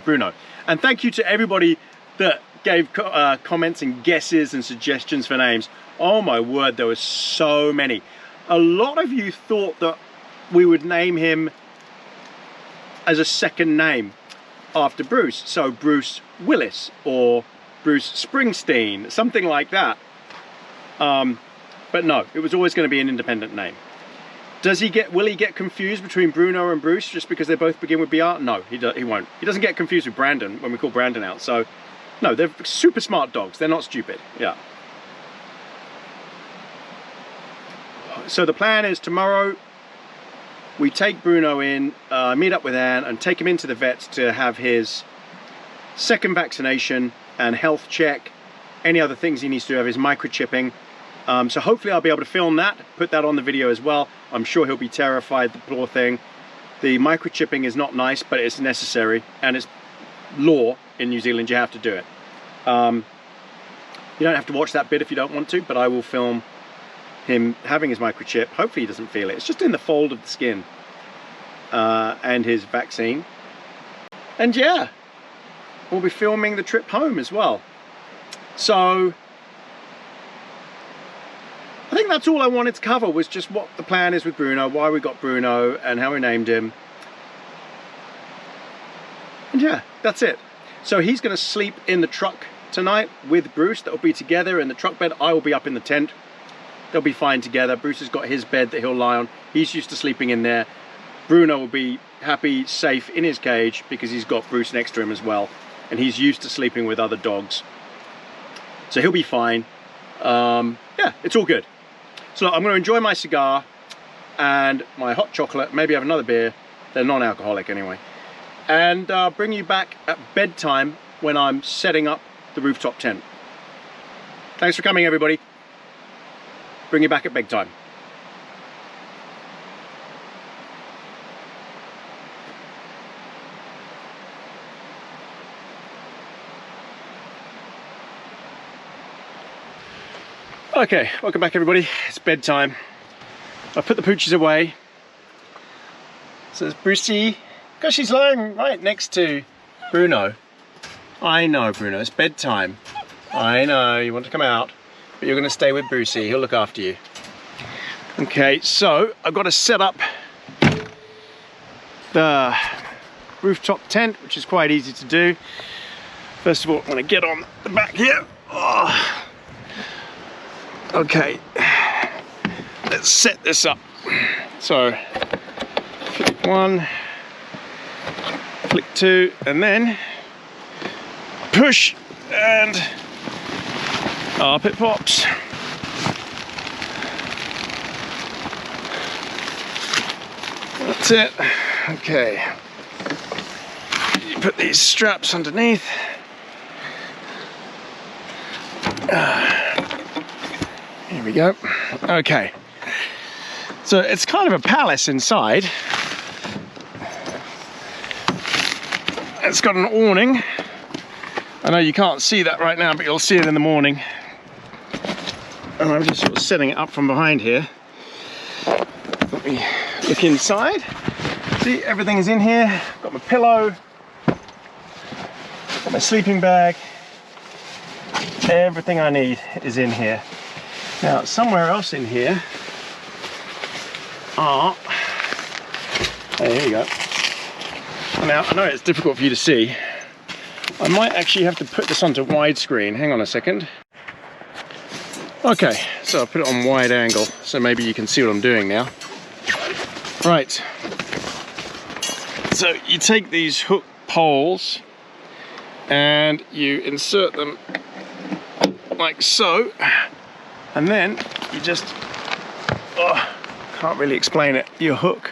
Bruno. And thank you to everybody that gave comments and guesses and suggestions for names. Oh my word, there were so many. A lot of you thought that we would name him as a second name after Bruce, so Bruce Willis or Bruce Springsteen, something like that. But no, it was always going to be an independent name. Will he get confused between Bruno and Bruce just because they both begin with BR? No, he won't. He doesn't get confused with Brandon when we call Brandon out. So no, they're super smart dogs. They're not stupid. Yeah. So the plan is tomorrow we take Bruno in, meet up with Anne and take him into the vet to have his second vaccination and health check, any other things he needs to do, have his microchipping. So hopefully I'll be able to film that, put that on the video as well. I'm sure he'll be terrified, the poor thing. The microchipping is not nice, but it's necessary, and it's law in New Zealand, you have to do it. You don't have to watch that bit if you don't want to, but I will film him having his microchip. Hopefully he doesn't feel it. It's just in the fold of the skin, and his vaccine. And yeah, we'll be filming the trip home as well. So I think that's all I wanted to cover, was just what the plan is with Bruno, why we got Bruno and how we named him. And yeah, that's it. So he's going to sleep in the truck tonight with Bruce. That'll be together in the truck bed. I will be up in the tent. They'll be fine together. Bruce has got his bed that he'll lie on. He's used to sleeping in there. Bruno will be happy, safe in his cage because he's got Bruce next to him as well. And he's used to sleeping with other dogs. So he'll be fine. Yeah, it's all good. So look, I'm going to enjoy my cigar and my hot chocolate, maybe have another beer. They're non-alcoholic anyway. And bring you back at bedtime when I'm setting up the rooftop tent. Thanks for coming, everybody. Bring you back at bedtime. Okay, welcome back everybody. It's bedtime. I put the pooches away. So there's Brucey. Gosh, she's lying right next to Bruno. I know, Bruno, it's bedtime. I know, you want to come out, but you're going to stay with Brucey. He'll look after you. Okay, so I've got to set up the rooftop tent, which is quite easy to do. First of all, I'm going to get on the back here. Oh. Okay, let's set this up. So, flick 1, flick 2, and then push, and up it pops. That's it. Okay. You put these straps underneath. Here we go. Okay. So it's kind of a palace inside. It's got an awning. I know you can't see that right now, but you'll see it in the morning. And I'm just sort of setting it up from behind here. Let me look inside. See, everything is in here. Got my pillow, got my sleeping bag. Everything I need is in here. Now, somewhere else in here are, oh, here you go. Now, I know it's difficult for you to see. I might actually have to put this onto widescreen. Hang on a second. Okay, so I'll put it on wide angle, so maybe you can see what I'm doing now. Right. So you take these hook poles and you insert them like so, and then you just, oh, can't really explain it, you hook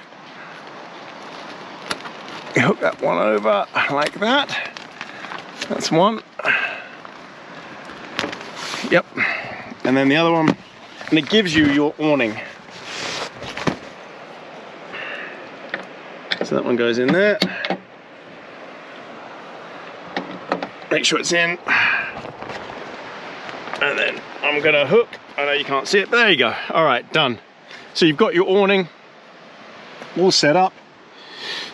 that one over like that. That's one. Yep. And then the other one, and it gives you your awning. So that one goes in there. Make sure it's in. And then I'm gonna hook. I know you can't see it, but there you go. All right, done. So you've got your awning all set up.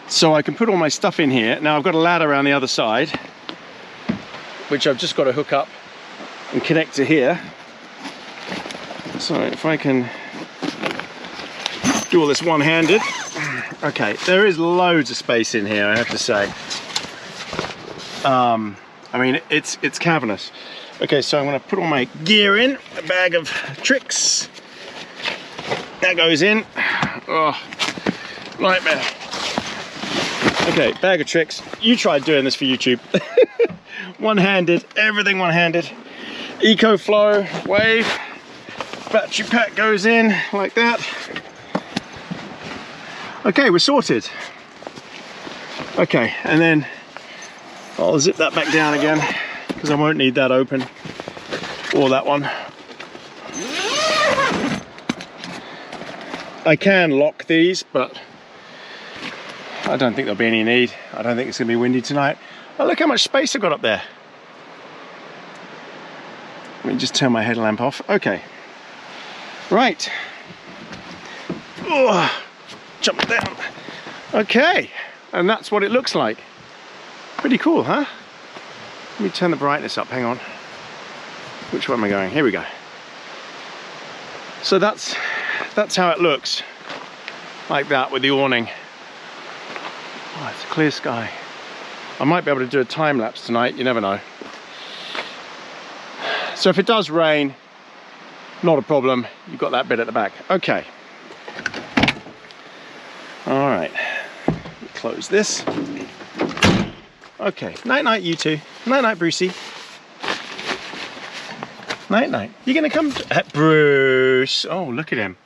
So I can put all my stuff in here. Now I've got a ladder around the other side, which I've just got to hook up and connect to here. So if I can do all this one-handed. Okay, there is loads of space in here, I have to say. I mean, it's cavernous. Okay, so I'm going to put all my gear in, a bag of tricks. That goes in. Oh, nightmare. Okay, bag of tricks. You tried doing this for YouTube. One-handed, everything one-handed. EcoFlow, wave. Battery pack goes in like that. Okay, we're sorted. Okay, and then I'll zip that back down again because I won't need that open, or that one. I can lock these, but I don't think there'll be any need. I don't think it's going to be windy tonight. Oh, look how much space I've got up there. Let me just turn my headlamp off. Okay. Right. Oh, jump down. Okay. And that's what it looks like. Pretty cool, huh? Let me turn the brightness up. Hang on. Which way am I going? Here we go. So that's how it looks. Like that with the awning. Oh, it's a clear sky. I might be able to do a time lapse tonight, you never know. So if it does rain, not a problem, you've got that bit at the back. Okay. All right, close this. Okay, night night you two. Night night Brucey. Night night. You're gonna come to Bruce. Oh, look at him.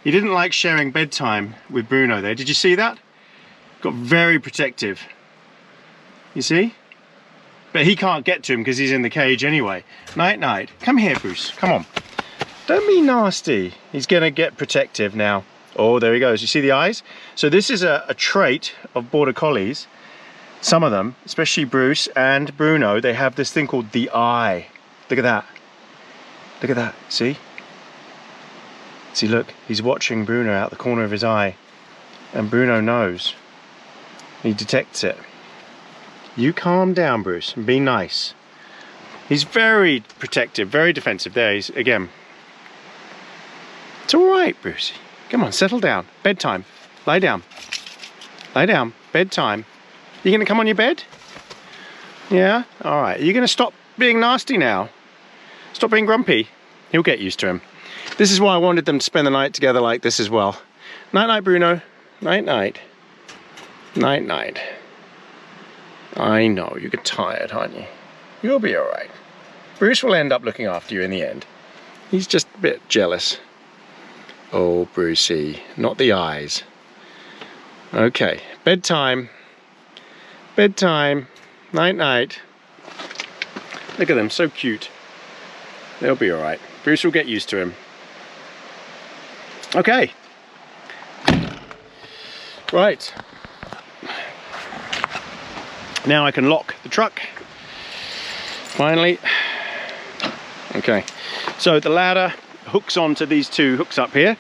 He didn't like sharing bedtime with Bruno there. Did you see that? Got very protective. You see? But he can't get to him because he's in the cage anyway. Night night. Come here, Bruce. Come on. Don't be nasty. He's gonna get protective now. Oh, there he goes. You see the eyes? So this is a trait of Border Collies. Some of them, especially Bruce and Bruno, they have this thing called the eye. Look at that. Look at that. See? See, look, he's watching Bruno out the corner of his eye, and Bruno knows. He detects it. You calm down, Bruce, and be nice. He's very protective, very defensive. There, he's again. It's all right, Bruce. Come on, settle down. Bedtime. Lie down. Lie down. Bedtime. You gonna come on your bed? Yeah? All right. Are you gonna stop being nasty now? Stop being grumpy. He'll get used to him. This is why I wanted them to spend the night together like this as well. Night night, Bruno. Night night. Night night. I know, you get tired, aren't you? You'll be all right. Bruce will end up looking after you in the end. He's just a bit jealous. Oh, Brucey, not the eyes. Okay, bedtime. Bedtime. Night night. Look at them, so cute. They'll be all right. Bruce will get used to him. Okay. Right. Now I can lock the truck. Finally. Okay. So the ladder hooks onto these two hooks up here.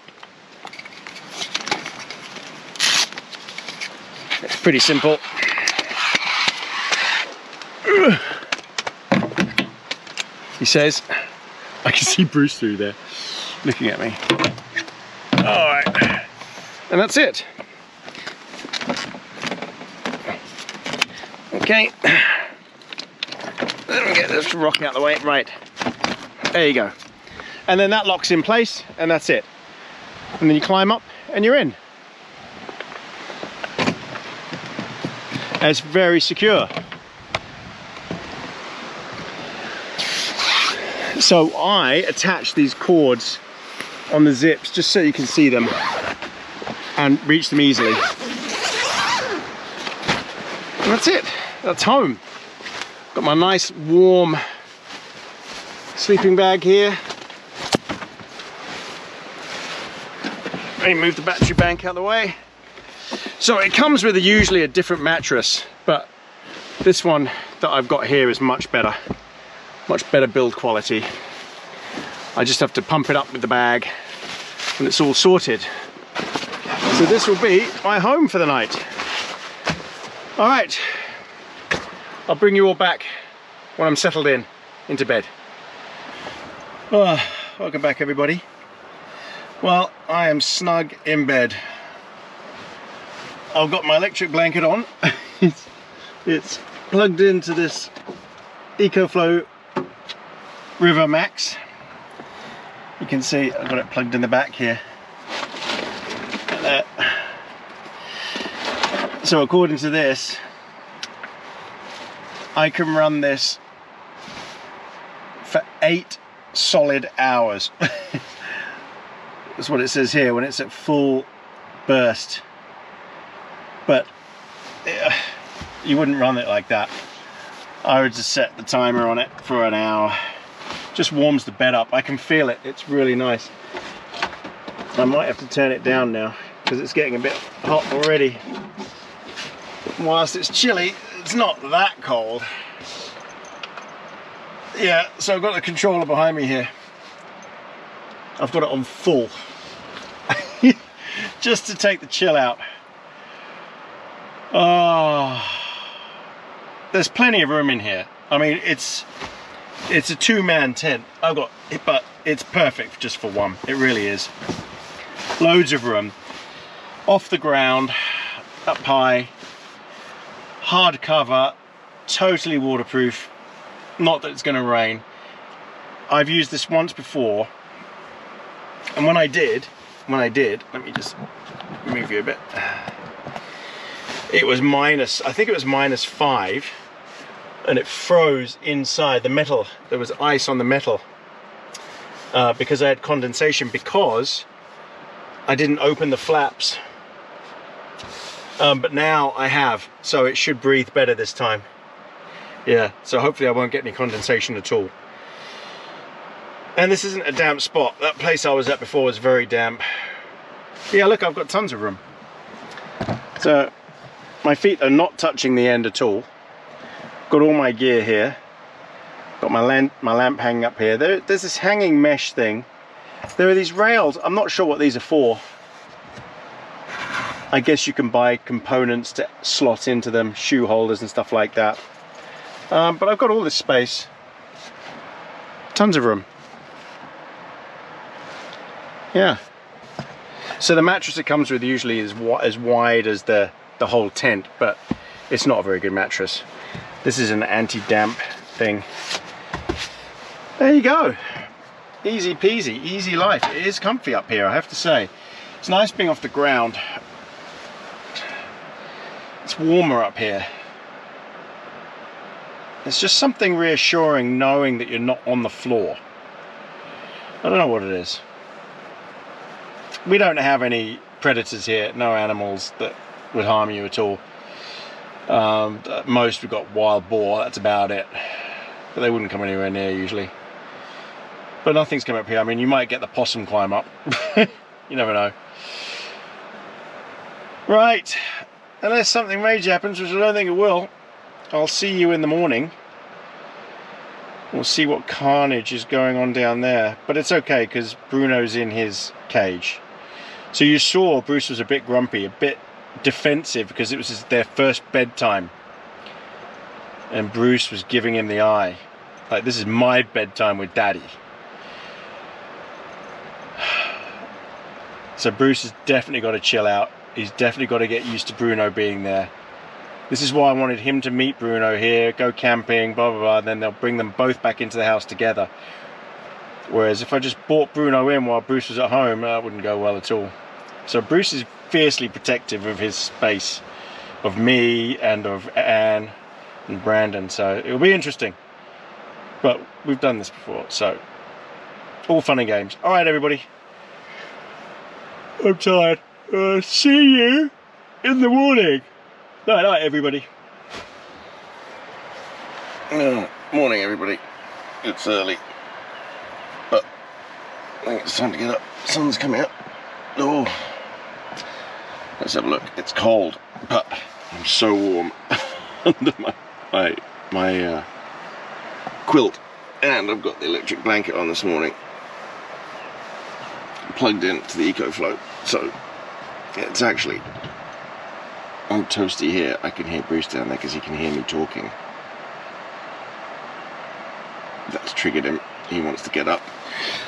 It's pretty simple. He says, I can see Bruce through there looking at me. All right. And that's it. Okay, let me get this rock out of the way. Right, there you go. And then that locks in place, and that's it. And then you climb up, and you're in. And it's very secure. So I attach these cords on the zips just so you can see them and reach them easily. And that's it. That's home. Got my nice warm sleeping bag here. Let me move the battery bank out of the way. So it comes with usually a different mattress, but this one that I've got here is much better build quality. I just have to pump it up with the bag and it's all sorted. So this will be my home for the night. All right. I'll bring you all back when I'm settled into bed. Welcome back, everybody. Well, I am snug in bed. I've got my electric blanket on. It's plugged into this EcoFlow River Max. You can see I've got it plugged in the back here. Like that. So according to this, I can run this for 8 solid hours. That's what it says here when it's at full burst. But you wouldn't run it like that. I would just set the timer on it for an hour. Just warms the bed up. I can feel it. It's really nice. I might have to turn it down now because it's getting a bit hot already. Whilst it's chilly, it's not that cold. Yeah, so I've got the controller behind me here. I've got it on full. Just to take the chill out. Oh, there's plenty of room in here. I mean, it's a 2-man tent. But it's perfect just for one. It really is. Loads of room. Off the ground, up high, hard cover, totally waterproof. Not that it's going to rain. I've used this once before, and when I did, let me just move you a bit. It was I think it was -5, and it froze inside the metal. There was ice on the metal because I had condensation, because I didn't open the flaps. But now I have, so it should breathe better this time. Yeah, so hopefully I won't get any condensation at all. And this isn't a damp spot. That place I was at before was very damp. Yeah, look, I've got tons of room. So my feet are not touching the end at all. Got all my gear here. Got my lamp hanging up here. There's this hanging mesh thing There are these rails. I'm not sure what these are for. I guess you can buy components to slot into them, shoe holders and stuff like that. But I've got all this space. Tons of room. Yeah. So the mattress it comes with usually is as wide as the whole tent, but it's not a very good mattress. This is an anti-damp thing. There you go. Easy peasy, easy life. It is comfy up here, I have to say. It's nice being off the ground. It's warmer up here. It's just something reassuring knowing that you're not on the floor. I don't know what it is. We don't have any predators here, no animals that would harm you at all. At most we've got wild boar, that's about it. But they wouldn't come anywhere near usually. But nothing's coming up here. I mean, you might get the possum climb up. You never know. Right. Unless something major happens, which I don't think it will, I'll see you in the morning. We'll see what carnage is going on down there. But it's okay, because Bruno's in his cage. So you saw Bruce was a bit grumpy, a bit defensive, because it was their first bedtime. And Bruce was giving him the eye. Like, this is my bedtime with Daddy. So Bruce has definitely got to chill out. He's definitely got to get used to Bruno being there. This is why I wanted him to meet Bruno here, go camping, blah, blah, blah, and then they'll bring them both back into the house together. Whereas if I just brought Bruno in while Bruce was at home, that wouldn't go well at all. So Bruce is fiercely protective of his space, of me and of Anne and Brandon, so it'll be interesting. But we've done this before, so all fun and games. All right, everybody. I'm tired. See you in the morning. Night, night, everybody. Morning, everybody. It's early, but I think it's time to get up. Sun's coming up. Oh, let's have a look. It's cold, but I'm so warm under my quilt, and I've got the electric blanket on this morning, plugged in to the EcoFlow, so it's actually on toasty here. I can hear Bruce down there because he can hear me talking. That's triggered him. He wants to get up.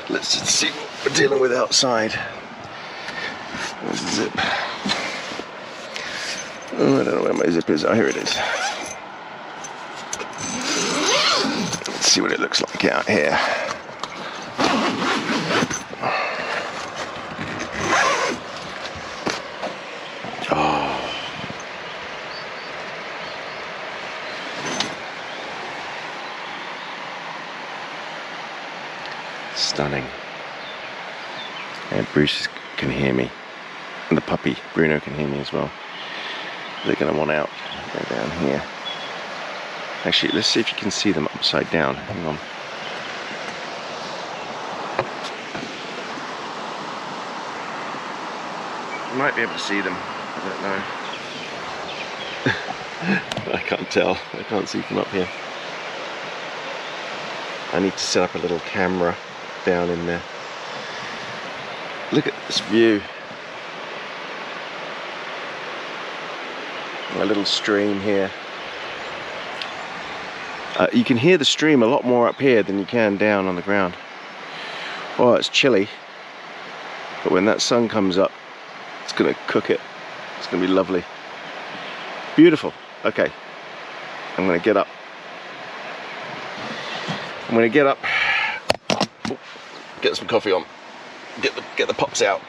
Let's just see what we're dealing with outside. Where's the zip? Oh, I don't know where my zip is. Oh, here it is. Let's see what it looks like out here. Stunning. And Bruce can hear me, and the puppy Bruno can hear me as well. They're going to want out. Go down here. Actually, let's see if you can see them upside down. Hang on. You might be able to see them. I don't know. I can't tell. I can't see from up here. I need to set up a little camera down in there. Look at this view. A little stream here. You can hear the stream a lot more up here than you can down on the ground. Oh, it's chilly, but when that sun comes up, it's gonna cook it. It's gonna be lovely. Beautiful. Okay, I'm gonna get up. I'm gonna get up, get some coffee on, get the pops out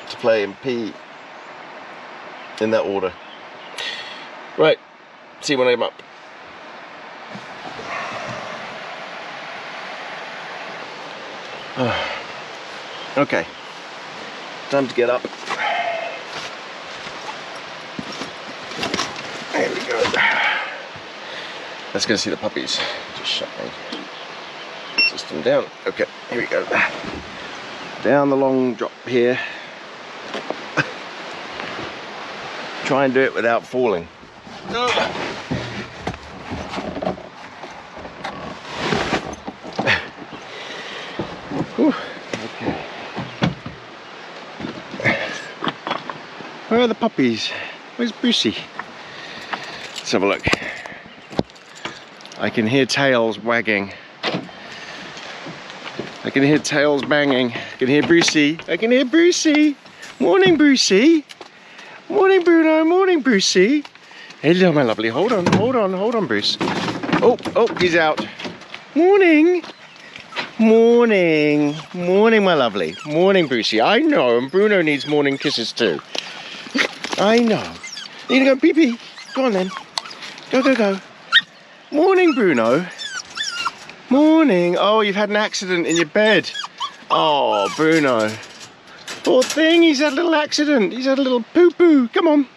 to play and pee in that order. Right, see you when I'm up. Okay, time to get up. There we go. Let's go see the puppies. Just shut my system down. Okay, here we go. Down the long drop here. Try and do it without falling. Whew. Okay. Where are the puppies? Where's Brucey? Let's have a look. I can hear tails wagging. I can hear tails banging. I can hear Brucey. I can hear Brucey. Morning, Brucey. Morning, Bruno. Morning, Brucey. Hello, my lovely. Hold on, hold on, hold on, Bruce. Oh, he's out. Morning. Morning. Morning, my lovely. Morning, Brucey. I know, and Bruno needs morning kisses too. I know. You need to go pee-pee. Go on then. Go, go, go. Morning, Bruno. Morning. Oh, you've had an accident in your bed. Oh, Bruno. Poor thing, he's had a little accident. He's had a little poo-poo. Come on.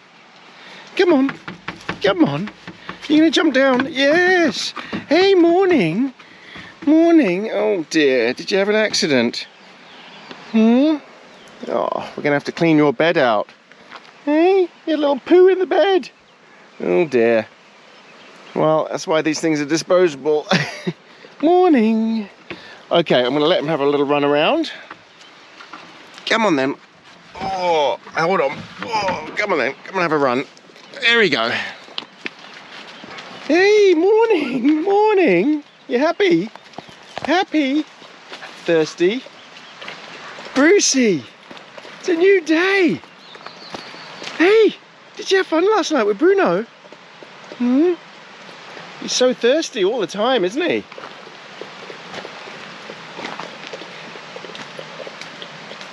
Come on. Come on. You're going to jump down? Yes. Hey, morning. Morning. Oh, dear. Did you have an accident? Oh, we're going to have to clean your bed out. Hey, you had a little poo in the bed. Oh, dear. Well, that's why these things are disposable. Morning. Okay, I'm going to let him have a little run around. Come on then. Oh, hold on. Oh, come on then. Come on, have a run. There we go. Hey, morning. Morning. You happy? Happy? Thirsty? Brucey. It's a new day. Hey, did you have fun last night with Bruno? He's so thirsty all the time, isn't he?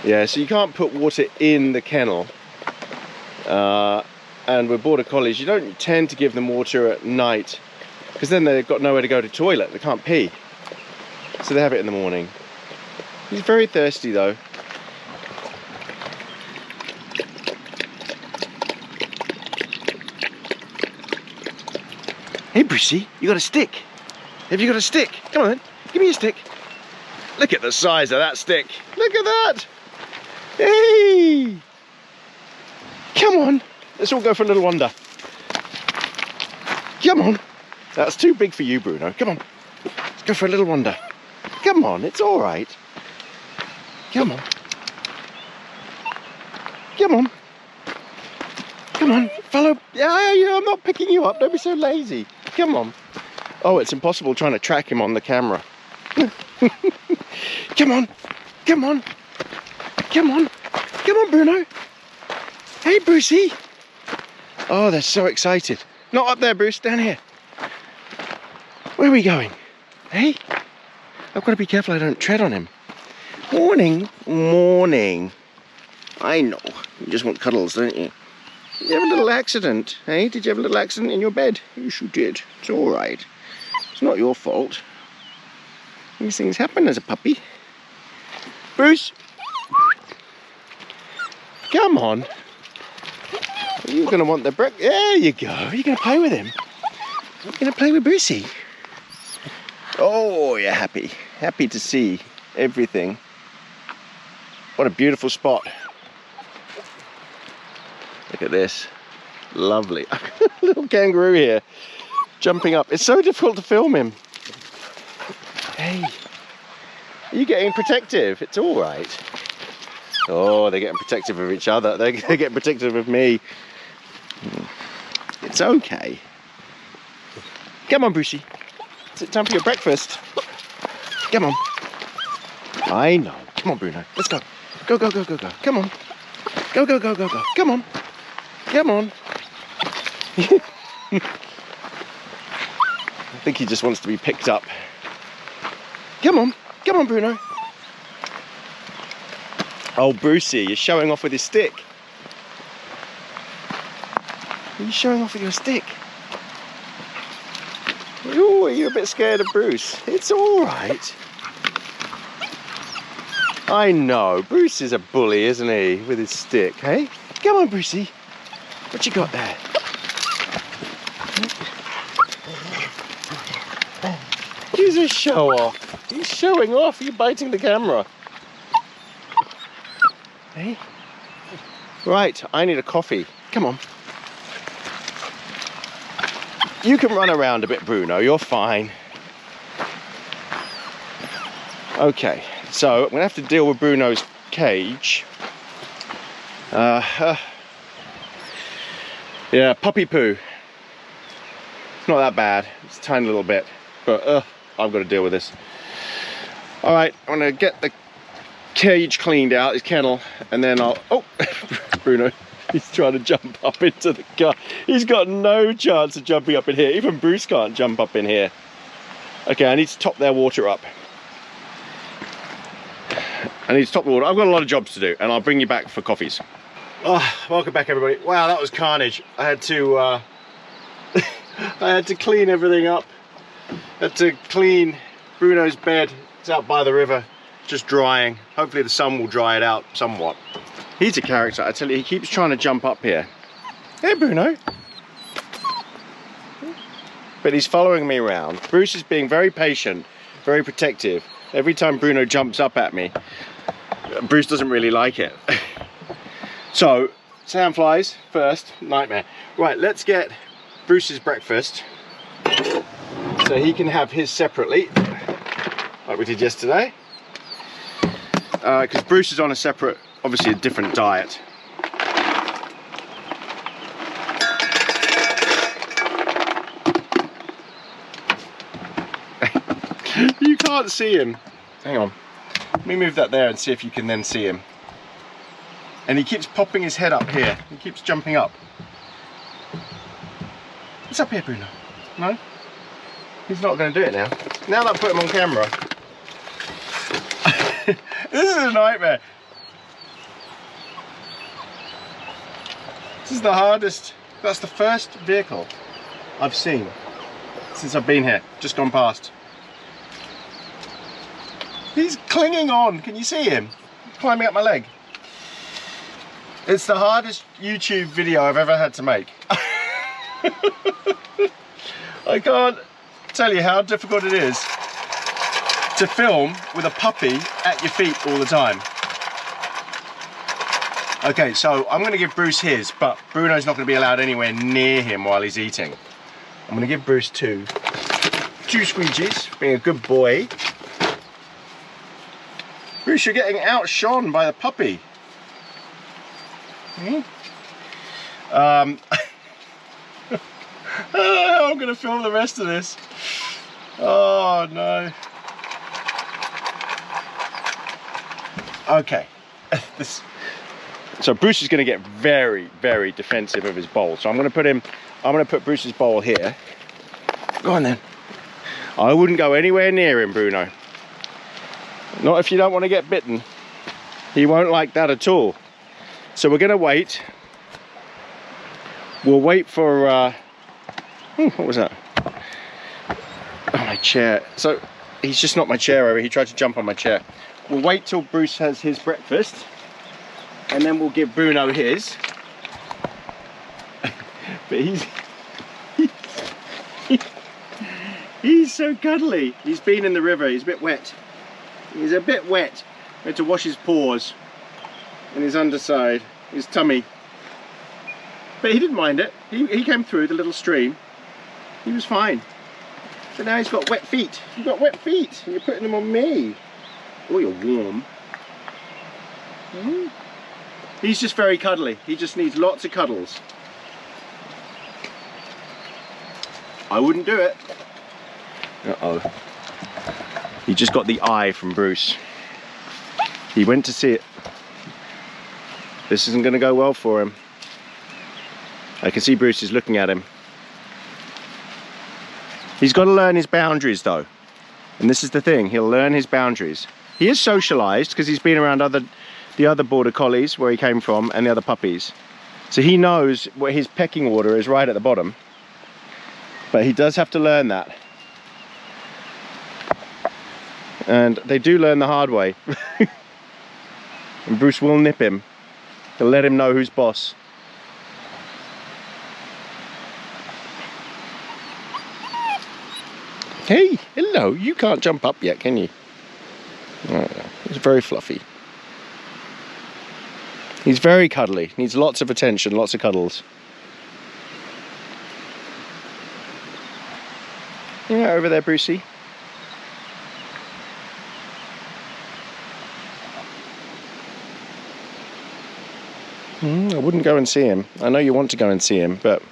Yeah, so you can't put water in the kennel. And with border collies, you don't tend to give them water at night because then they've got nowhere to go to toilet. They can't pee. So they have it in the morning. He's very thirsty though. Hey, Brucey, you got a stick? Have you got a stick? Come on then, give me a stick. Look at the size of that stick. Look at that. Hey! Come on, let's all go for a little wander. Come on. That's too big for you, Bruno. Come on, let's go for a little wander. Come on, it's all right. Come on. Come on. Come on, follow. Yeah, I'm not picking you up. Don't be so lazy. Come on. Oh, it's impossible trying to track him on the camera. Come on. Come on. Come on. Come on, Bruno. Hey, Brucey. Oh, they're so excited. Not up there, Bruce. Down here. Where are we going? Hey? I've got to be careful I don't tread on him. Morning. Morning. I know. You just want cuddles, don't you? Did you have a little accident? Hey? Did you have a little accident in your bed? Yes, you did. It's all right. It's not your fault. These things happen as a puppy. Bruce! Come on. You're going to want the breakfast. There you go. You're going to play with him. You're going to play with Brucey. Oh, you're happy. Happy to see everything. What a beautiful spot. Look at this. Lovely. Little kangaroo here. Jumping up. It's so difficult to film him. Hey. Are you getting protective? It's all right. Oh, they're getting protective of each other. They're getting protective of me. It's okay. Come on, Brucey. Is it time for your breakfast? Come on. I know. Come on, Bruno. Let's go. Go, go, go, go, go. Come on. Go, go, go, go, go. Come on. Come on. I think he just wants to be picked up. Come on. Come on, Bruno. Oh, Brucey, you're showing off with his stick. Are you showing off with your stick? Ooh, are you a bit scared of Bruce? It's all right. I know, Bruce is a bully, isn't he, with his stick, hey? Come on, Brucey. What you got there? He's a show-off. He's showing off. You're biting the camera. Hey? Right, I need a coffee. Come on. You can run around a bit, Bruno. You're fine. Okay, so I'm going to have to deal with Bruno's cage. Yeah, puppy poo. It's not that bad. It's a tiny little bit, but I've got to deal with this. All right, I'm gonna get the cage cleaned out, his kennel, and then I'll, oh, Bruno, he's trying to jump up into the car. He's got no chance of jumping up in here. Even Bruce can't jump up in here. Okay, I need to top their water up. I need to top the water. I've got a lot of jobs to do, and I'll bring you back for coffees. Oh, welcome back, everybody. Wow, that was carnage. I had to I had to clean everything up. I had to clean Bruno's bed. It's out by the river, just drying. Hopefully the sun will dry it out somewhat. He's a character, I tell you. He keeps trying to jump up here. Hey, Bruno. But he's following me around. Bruce is being very patient, very protective. Every time Bruno jumps up at me, Bruce doesn't really like it. So, sandflies first, nightmare. Right, let's get Bruce's breakfast so he can have his separately, like we did yesterday. Because Bruce is on a separate, obviously a different diet. You can't see him. Hang on. Let me move that there and see if you can then see him. And he keeps popping his head up here. He keeps jumping up. What's up here, Bruno? No? He's not going to do it now. Now that I put him on camera. This is a nightmare. This is the hardest. That's the first vehicle I've seen since I've been here. Just gone past. He's clinging on. Can you see him? Climbing up my leg. It's the hardest YouTube video I've ever had to make. I can't tell you how difficult it is to film with a puppy at your feet all the time. Okay, so I'm going to give Bruce his, but Bruno's not going to be allowed anywhere near him while he's eating. I'm going to give Bruce two squeegees, being a good boy. Bruce, you're getting outshone by the puppy. I'm going to film the rest of this. Oh no. Okay. So Bruce is going to get very, very defensive of his bowl. So I'm going to put Bruce's bowl here. Go on then. I wouldn't go anywhere near him, Bruno. Not if you don't want to get bitten. He won't like that at all. So we're going to wait. We'll wait for, what was that? Oh, my chair. So he's just knocked my chair over. He tried to jump on my chair. We'll wait till Bruce has his breakfast, and then we'll give Bruno his. But he's so cuddly. He's been in the river. He's a bit wet. He's a bit wet. We had to wash his paws and his underside, his tummy. But he didn't mind it. He came through the little stream. He was fine. But now he's got wet feet. You've got wet feet and you're putting them on me. Oh, you're warm. He's just very cuddly. He just needs lots of cuddles. I wouldn't do it. Uh-oh. He just got the eye from Bruce. He went to see it. This isn't going to go well for him. I can see Bruce is looking at him. He's got to learn his boundaries though. And this is the thing, he'll learn his boundaries. He is socialized because he's been around the other border collies where he came from and the other puppies. So he knows where his pecking order is right at the bottom. But he does have to learn that. And they do learn the hard way. And Bruce will nip him. He'll let him know who's boss. Hey, hello, you can't jump up yet, can you? Oh, he's very fluffy. He's very cuddly, needs lots of attention, lots of cuddles. Yeah, over there, Brucey. I wouldn't go and see him. I know you want to go and see him, but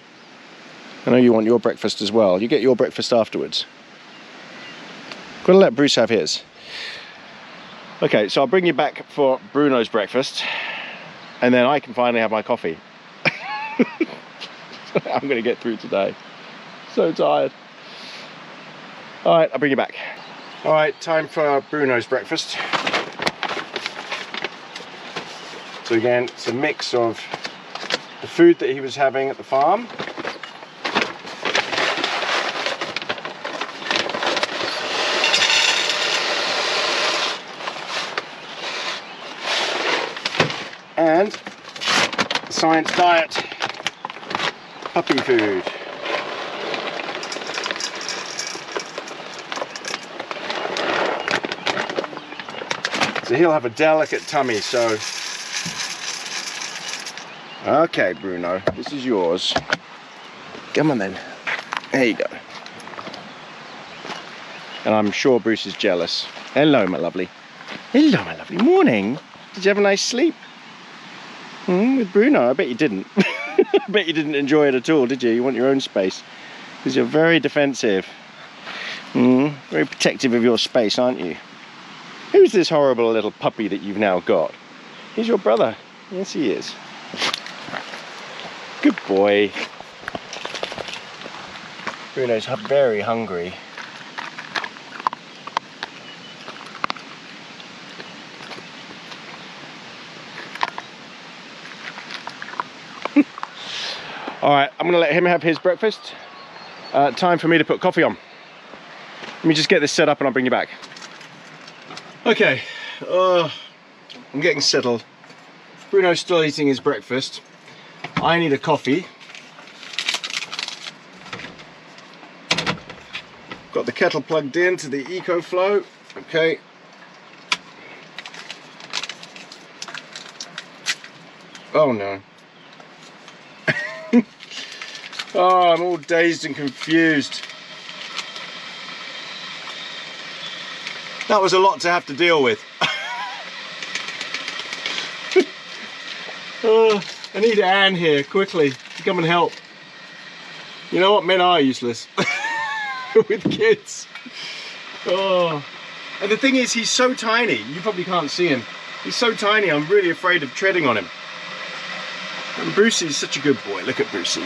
I know you want your breakfast as well. You get your breakfast afterwards. Gotta let Bruce have his. Okay, so I'll bring you back for Bruno's breakfast, and then I can finally have my coffee. I'm gonna get through today. So tired. All right, I'll bring you back. All right, time for Bruno's breakfast. So again, it's a mix of the food that he was having at the farm, and Science Diet puppy food. So he'll have a delicate tummy, so... Okay, Bruno, this is yours. Come on then. There you go. And I'm sure Bruce is jealous. Hello, my lovely. Hello, my lovely. Morning. Did you have a nice sleep? With Bruno? I bet you didn't. I bet you didn't enjoy it at all, did you? You want your own space. Because you're very defensive. Very protective of your space, aren't you? Who's this horrible little puppy that you've now got? He's your brother. Yes, he is. Good boy. Bruno's very hungry. All right, I'm gonna let him have his breakfast. Time for me to put coffee on. Let me just get this set up and I'll bring you back. Okay, I'm getting settled. Bruno's still eating his breakfast. I need a coffee. Got the kettle plugged in to the EcoFlow. Okay. Oh no. Oh, I'm all dazed and confused. That was a lot to have to deal with. Oh, I need Anne here quickly to come and help. You know what? Men are useless with kids. Oh, and the thing is, he's so tiny. You probably can't see him. He's so tiny. I'm really afraid of treading on him. And Brucey's such a good boy. Look at Brucey.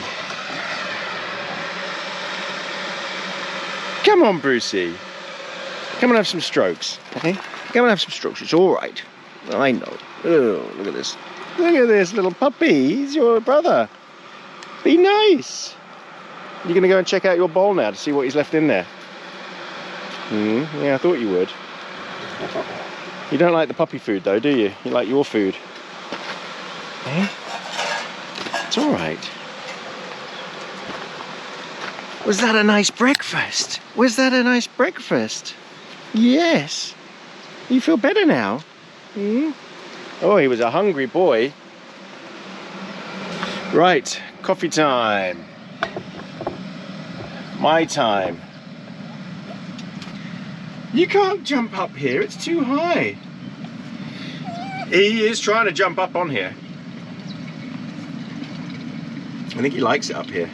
Come on, Brucey. Come and have some strokes. Okay? Come and have some strokes. It's all right. I know. Oh, look at this. Look at this little puppy. He's your brother. Be nice. You're going to go and check out your bowl now to see what he's left in there. Yeah, I thought you would. You don't like the puppy food though, do you? You like your food. Eh? It's all right. Was that a nice breakfast? Was that a nice breakfast? Yes. You feel better now? Oh, he was a hungry boy. Right, coffee time. My time. You can't jump up here, it's too high. He is trying to jump up on here. I think he likes it up here.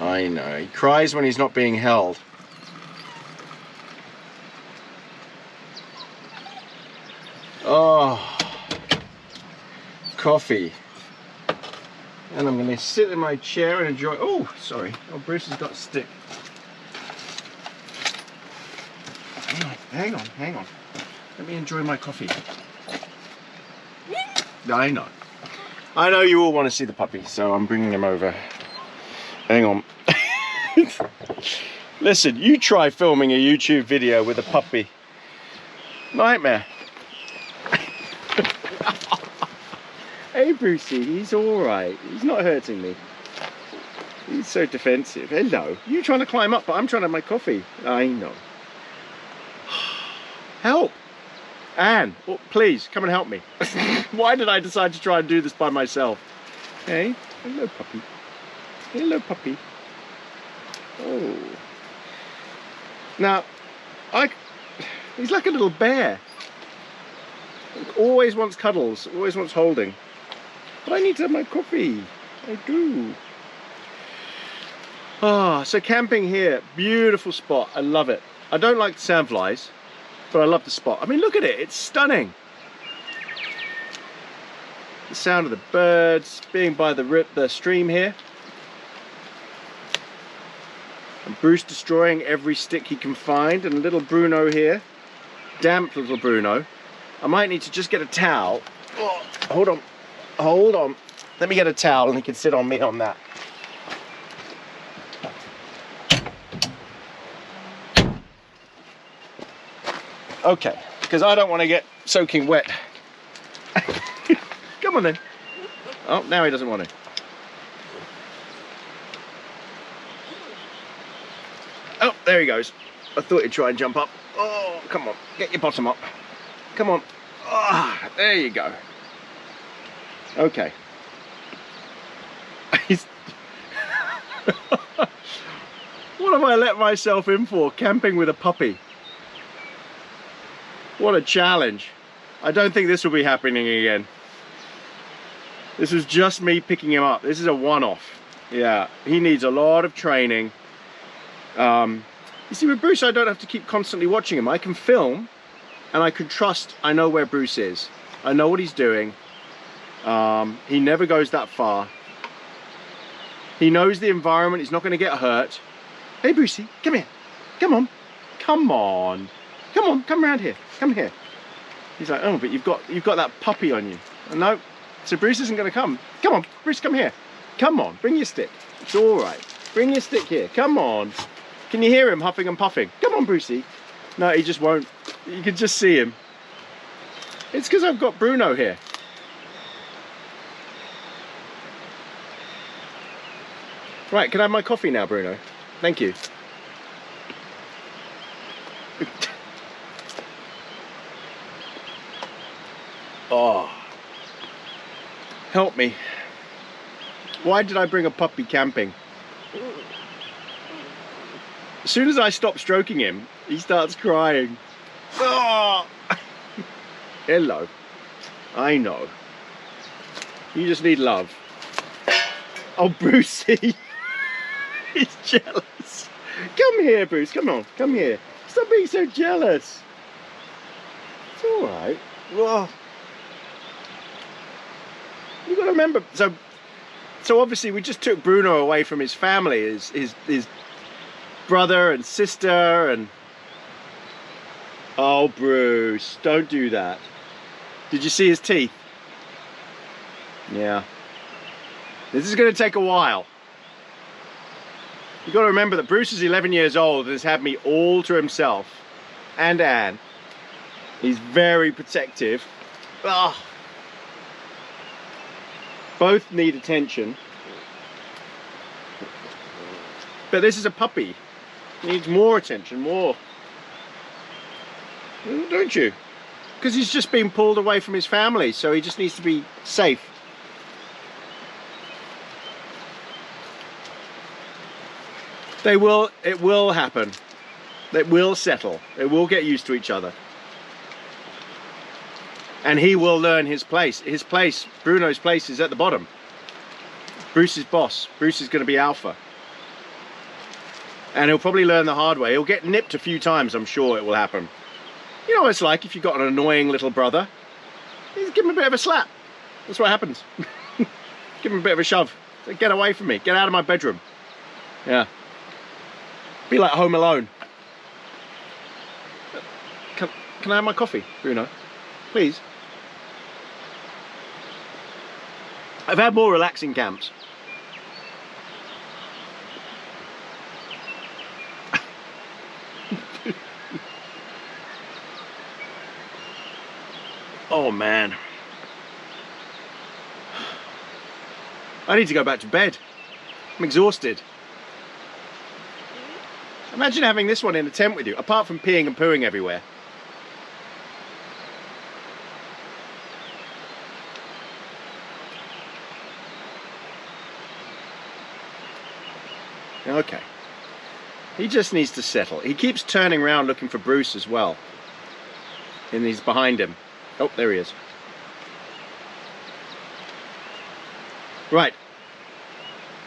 I know, he cries when he's not being held. Oh, coffee. And I'm going to sit in my chair and enjoy. Oh, sorry. Oh, Bruce has got a stick. Hang on. Let me enjoy my coffee. I know you all want to see the puppy, so I'm bringing him over. Hang on. Listen, you try filming a YouTube video with a puppy. Nightmare. Hey Brucey, he's alright. He's not hurting me. He's so defensive. Hello. You trying to climb up, but I'm trying to have my coffee. I know. Help! Anne, oh, please, come and help me. Why did I decide to try and do this by myself? Hey, hello puppy. Hello puppy. Oh. Now, he's like a little bear. Always wants cuddles, always wants holding. But I need to have my coffee. I do. Ah, so camping here, beautiful spot. I love it. I don't like the sandflies, but I love the spot. I mean, look at it. It's stunning. The sound of the birds, being by the stream here. And Bruce destroying every stick he can find, and little Bruno here, damp little Bruno. I might need to just get a towel. Oh, hold on, hold on. Let me get a towel and he can sit on me on that. Okay, because I don't want to get soaking wet. Come on then. Oh, now he doesn't want to. Oh, there he goes. I thought he'd try and jump up. Oh, come on. Get your bottom up. Come on. Ah, there you go. Okay. What have I let myself in for? Camping with a puppy. What a challenge. I don't think this will be happening again. This was just me picking him up. This is a one-off. Yeah, he needs a lot of training. You see, with Bruce, I don't have to keep constantly watching him. I can film, and I can trust I know where Bruce is. I know what he's doing. He never goes that far. He knows the environment. He's not going to get hurt. Hey, Brucey, come here. Come on. Come on. Come on. Come around here. Come here. He's like, oh, but you've got that puppy on you. No. So Bruce isn't going to come. Come on, Bruce, come here. Come on, bring your stick. It's all right. Bring your stick here. Come on. Can you hear him huffing and puffing? Come on, Brucey. No, he just won't. You can just see him. It's because I've got Bruno here. Right, can I have my coffee now, Bruno? Thank you. Oh. Help me. Why did I bring a puppy camping? As soon as I stop stroking him, he starts crying. Oh! Hello. I know. You just need love. Oh, Brucey. He's jealous. Come here, Bruce. Come on. Come here. Stop being so jealous. It's all right. Whoa. You've got to remember, so obviously we just took Bruno away from his family, his brother and sister, and oh, Bruce, don't do that. Did you see his teeth? Yeah. This is going to take a while. You've got to remember that Bruce is 11 years old and has had me all to himself, and Anne. He's very protective. Ugh. Both need attention. But this is a puppy. He needs more attention, more. Don't you? Because he's just been pulled away from his family, so he just needs to be safe. It will happen. It will settle. It will get used to each other. And he will learn his place. His place, Bruno's place, is at the bottom. Bruce's boss. Bruce is going to be alpha. And he'll probably learn the hard way. He'll get nipped a few times, I'm sure it will happen. You know what it's like if you've got an annoying little brother. You give him a bit of a slap. That's what happens. Give him a bit of a shove. Say, get away from me. Get out of my bedroom. Yeah. Be like Home Alone. Can I have my coffee, Bruno? Please. I've had more relaxing camps. Oh man. I need to go back to bed. I'm exhausted. Imagine having this one in a tent with you, apart from peeing and pooing everywhere. Okay. He just needs to settle. He keeps turning around looking for Bruce as well. And he's behind him. Oh, there he is. Right.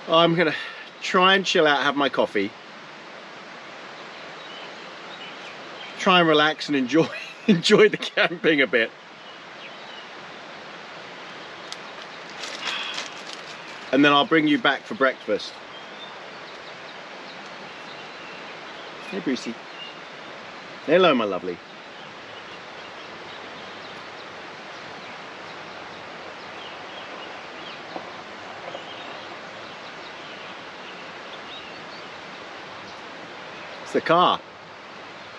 I'm gonna try and chill out, have my coffee. Try and relax and enjoy the camping a bit. And then I'll bring you back for breakfast. Hey, Brucey. Hello, my lovely. It's the car.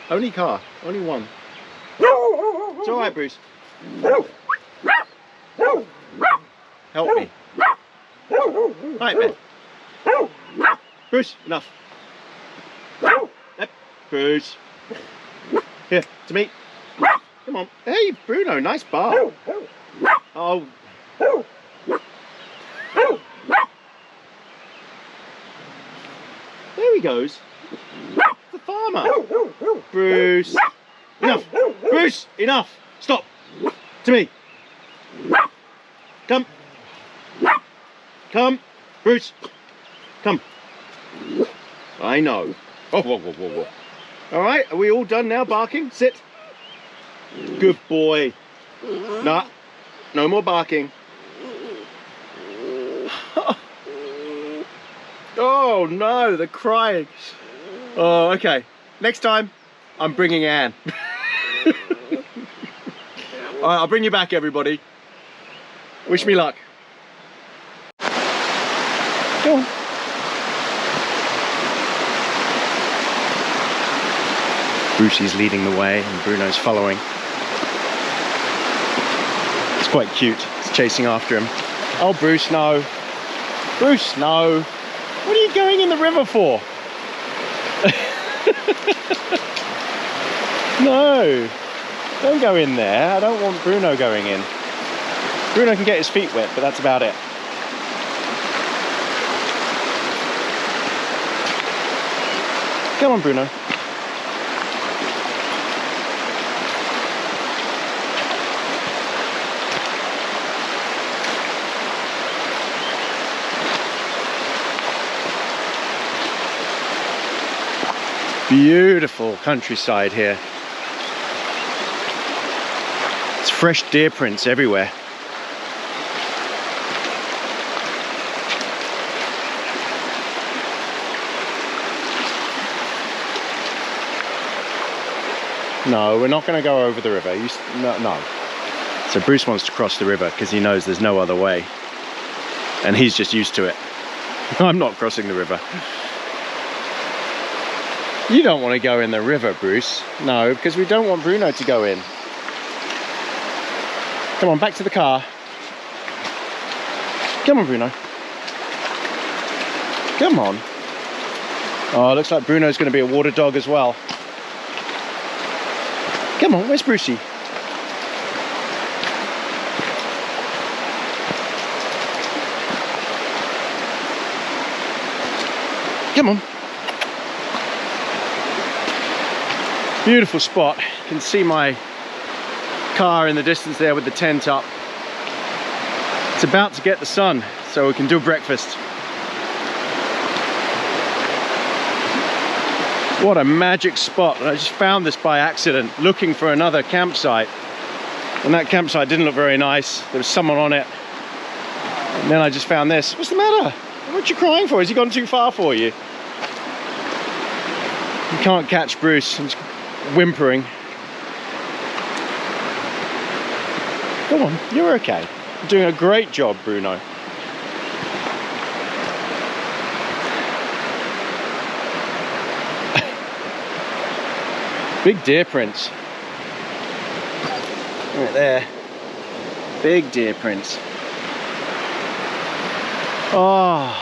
Only car. Only one. It's all right, Bruce. Help me. Right, man. Bruce, enough. Yep. Bruce. Here, to me. Come on. Hey, Bruno, nice bar. Oh. There he goes. The farmer. Bruce. Enough. Bruce, enough. Stop. To me. Come. Come. Bruce. Come. I know. Oh, whoa, whoa, whoa, whoa. All right, are we all done now barking? Sit. Good boy. Nah, no more barking. Oh no, the crying. Oh, okay. Next time, I'm bringing Anne. All right, I'll bring you back, everybody. Wish me luck. Go on. Brucey's leading the way and Bruno's following. It's quite cute. It's chasing after him. Oh, Bruce, no. Bruce, no. What are you going in the river for? No. Don't go in there. I don't want Bruno going in. Bruno can get his feet wet, but that's about it. Come on, Bruno. Beautiful countryside here. It's fresh deer prints everywhere. No, we're not going to go over the river. No. So Bruce wants to cross the river because he knows there's no other way. And he's just used to it. I'm not crossing the river. You don't want to go in the river, Bruce. No, because we don't want Bruno to go in. Come on, back to the car. Come on, Bruno. Come on. Oh, looks like Bruno's going to be a water dog as well. Come on, where's Brucey? Come on. Beautiful spot. You can see my car in the distance there with the tent up. It's about to get the sun, so we can do breakfast. What a magic spot. I just found this by accident, looking for another campsite. And that campsite didn't look very nice. There was someone on it. And then I just found this. What's the matter? What are you crying for? Has he gone too far for you? You can't catch Bruce. He's whimpering. Come on, you're okay. You're doing a great job, Bruno. Big deer prints. Right there. Big deer prints. Oh,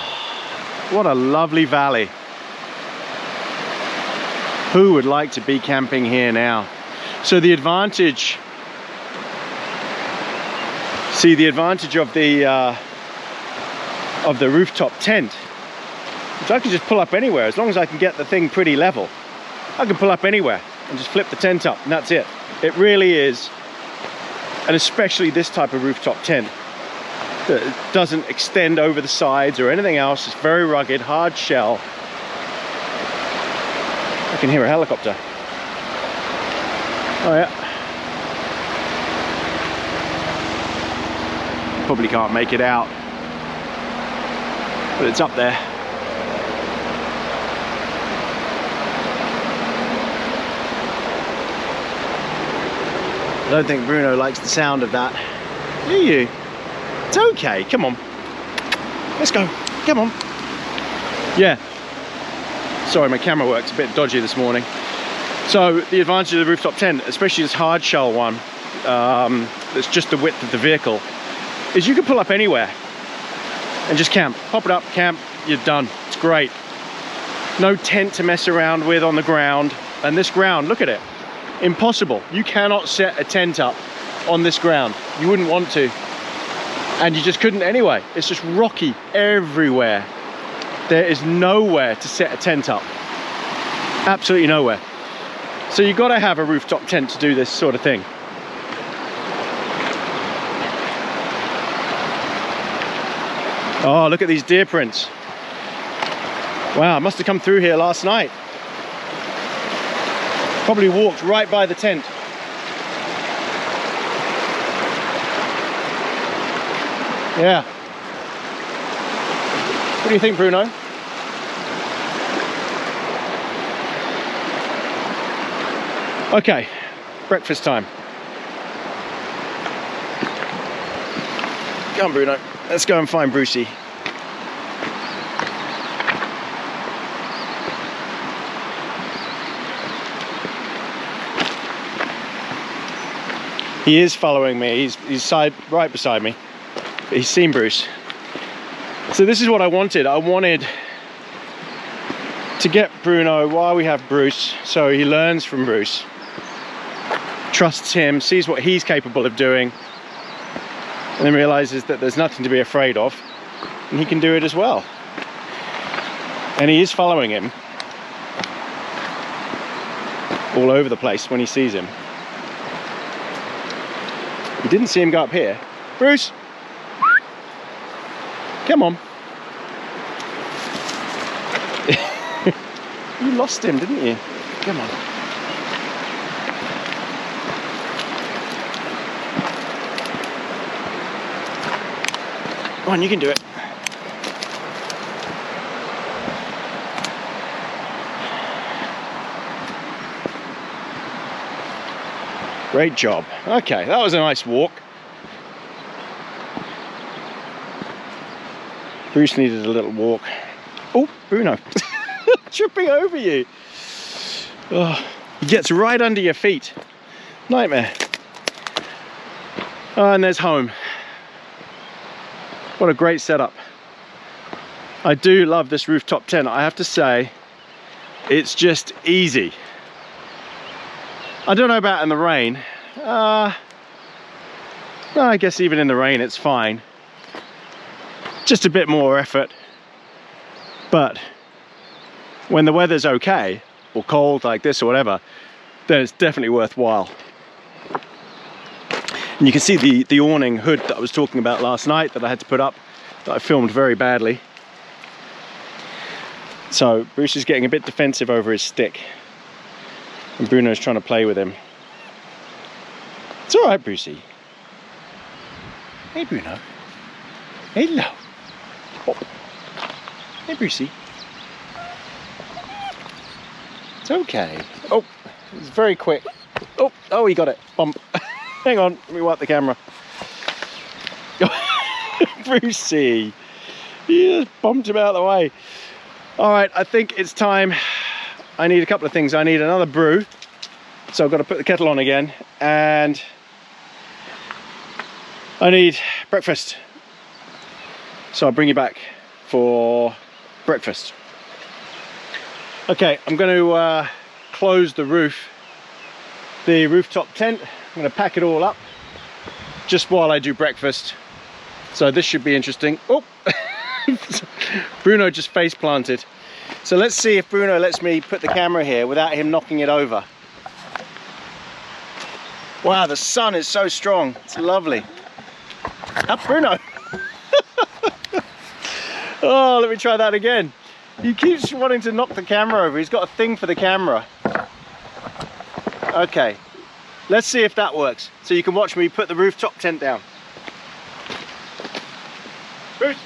what a lovely valley. Who would like to be camping here now? So the advantage, the advantage of the rooftop tent is I can just pull up anywhere as long as I can get the thing pretty level. I can pull up anywhere and just flip the tent up and that's it. It really is And especially this type of rooftop tent that doesn't extend over the sides or anything else. It's very rugged, hard shell. I can hear a helicopter. Oh yeah. Probably can't make it out, but it's up there. I don't think Bruno likes the sound of that. Do you? It's okay, come on. Let's go, come on. Yeah. Sorry, my camera works a bit dodgy this morning. So the advantage of the rooftop tent, especially this hard shell one, that's just the width of the vehicle, is you can pull up anywhere and just camp. Pop it up, camp, you're done. It's great. No tent to mess around with on the ground. And this ground, look at it. Impossible. You cannot set a tent up on this ground. You wouldn't want to. And you just couldn't anyway. It's just rocky everywhere. There is nowhere to set a tent up. Absolutely nowhere. So you've got to have a rooftop tent to do this sort of thing. Oh, look at these deer prints. Wow, must have come through here last night. Probably walked right by the tent. Yeah. What do you think, Bruno? Okay, breakfast time. Come on, Bruno. Let's go and find Brucey. He is following me. He's right beside me. He's seen Bruce. So this is what I wanted. I wanted to get Bruno while we have Bruce, so he learns from Bruce, trusts him, sees what he's capable of doing, and then realizes that there's nothing to be afraid of, and he can do it as well. And he is following him all over the place when he sees him. You didn't see him go up here. Bruce! Come on. You lost him, didn't you? Come on. Come on, you can do it. Great job. Okay, that was a nice walk. Bruce needed a little walk. Oh, Bruno. Tripping over you. Oh, he gets right under your feet. Nightmare. Oh, and there's home. What a great setup. I do love this rooftop tent. I have to say, it's just easy. I don't know about in the rain. No, I guess even in the rain it's fine. Just a bit more effort. But when the weather's okay, or cold like this or whatever, then it's definitely worthwhile. And you can see the awning hood that I was talking about last night that I had to put up, that I filmed very badly. So Bruce is getting a bit defensive over his stick, and Bruno's trying to play with him. It's all right, Brucey. Hey, Bruno. Hello. Oh. Hey, Brucey. It's okay. Oh, it's very quick. Oh, he got it. Bump. Hang on, let me wipe the camera. Brucey. You just bumped him out of the way. All right, I think it's time. I need a couple of things. I need another brew. So I've got to put the kettle on again. And I need breakfast. So I'll bring you back for breakfast. Okay, I'm going to close the rooftop tent. I'm going to pack it all up just while I do breakfast. So this should be interesting. Oh, Bruno just face planted. So let's see if Bruno lets me put the camera here without him knocking it over. Wow, the sun is so strong. It's lovely. Up, Bruno. Oh, let me try that again. He keeps wanting to knock the camera over. He's got a thing for the camera. Okay, let's see if that works. So you can watch me put the rooftop tent down. Bruce.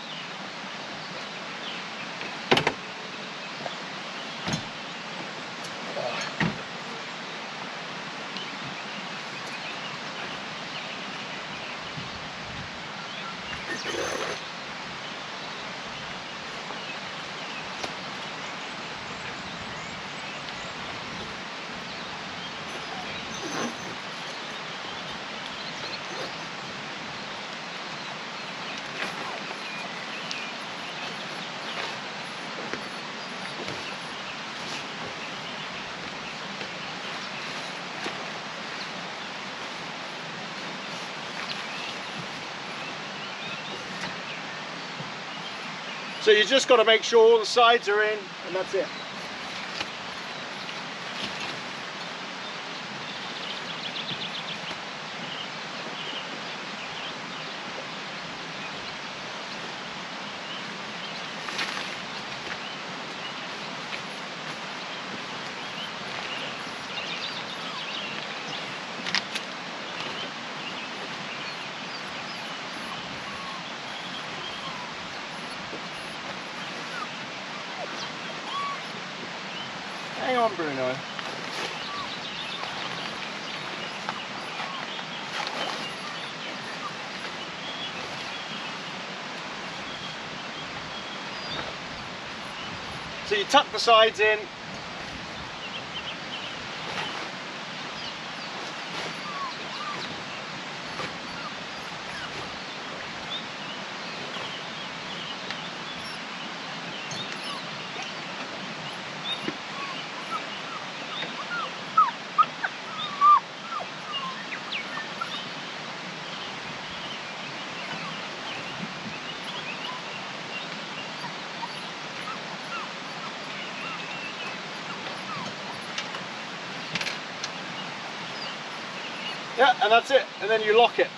So you just got to make sure all the sides are in, and that's it. Hang on, Bruno. So you tuck the sides in. Yeah, and that's it, and then you lock it.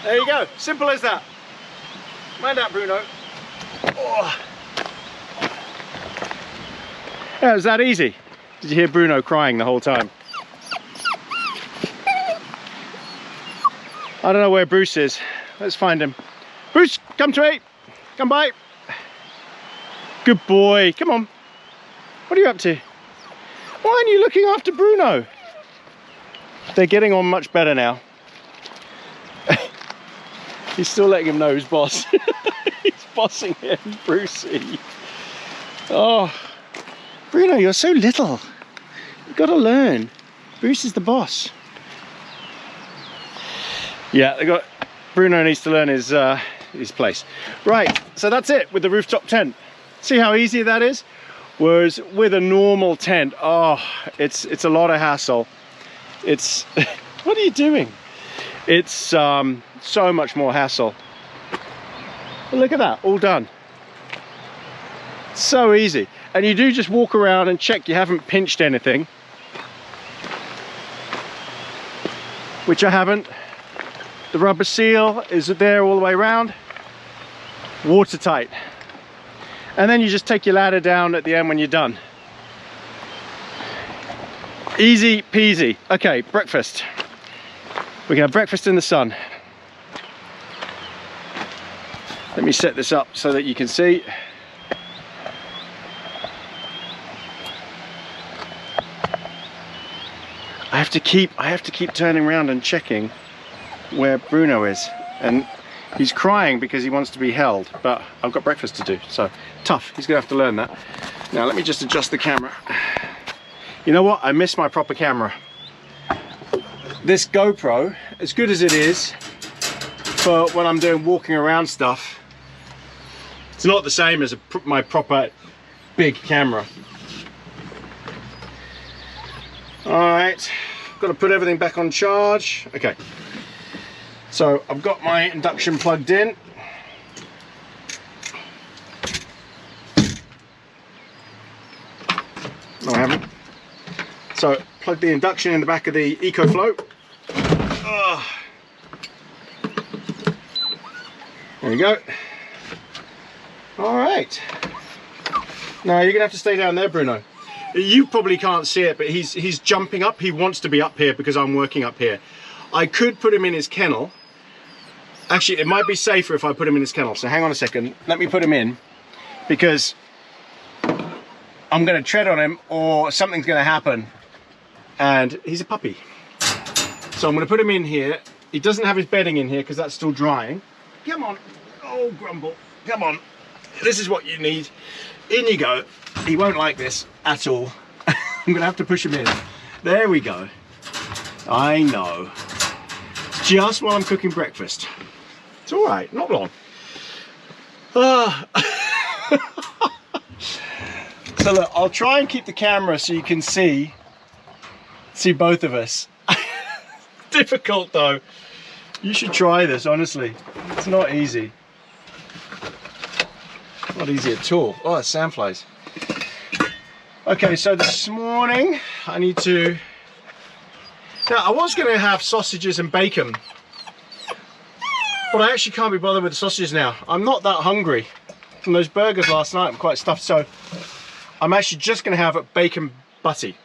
There you go, simple as that. Mind that, Bruno. Oh. Yeah, it was that easy. Did you hear Bruno crying the whole time? I don't know where Bruce is. Let's find him. Bruce, come to me. Come by. Good boy. Come on. What are you up to? Why aren't you looking after Bruno? They're getting on much better now. He's still letting him know who's boss. He's bossing him, Brucey. Oh. Bruno, you're so little. You've got to learn. Bruce is the boss. Yeah, Bruno needs to learn his place. Right, so that's it with the rooftop tent. See how easy that is? Whereas with a normal tent, oh, it's a lot of hassle. It's, what are you doing? It's so much more hassle. But look at that, all done. So easy. And you do just walk around and check you haven't pinched anything, which I haven't. The rubber seal is there all the way around, watertight. And then you just take your ladder down at the end when you're done. Easy peasy. Okay, breakfast. We can have breakfast in the sun. Let me set this up so that you can see. I have to keep turning around and checking where Bruno is, and he's crying because he wants to be held, but I've got breakfast to do, so tough. He's gonna have to learn that. Now let me just adjust the camera. You know what? I miss my proper camera. This GoPro, as good as it is for when I'm doing walking around stuff, it's not the same as my proper big camera. All right, got to put everything back on charge. Okay, so I've got my induction plugged in. No, I haven't. So plug the induction in the back of the EcoFlow. There you go. All right. Now you're gonna have to stay down there, Bruno. You probably can't see it, but he's jumping up. He wants to be up here because I'm working up here. I could put him in his kennel. Actually, it might be safer if I put him in his kennel. So hang on a second. Let me put him in, because I'm going to tread on him or something's going to happen. And he's a puppy. So I'm going to put him in here. He doesn't have his bedding in here because that's still drying. Come on. Oh, Grumble. Come on. This is what you need. In you go. He won't like this at all. I'm going to have to push him in. There we go. I know. Just while I'm cooking breakfast. It's all right. Not long. So look, I'll try and keep the camera so you can see both of us. Difficult though. You should try this, honestly. It's not easy. Not easy at all. Oh, it's sandflies. Okay, so this morning I need to... Now, I was going to have sausages and bacon, but I actually can't be bothered with the sausages now. I'm not that hungry from those burgers last night. I'm quite stuffed, so I'm actually just going to have a bacon butty.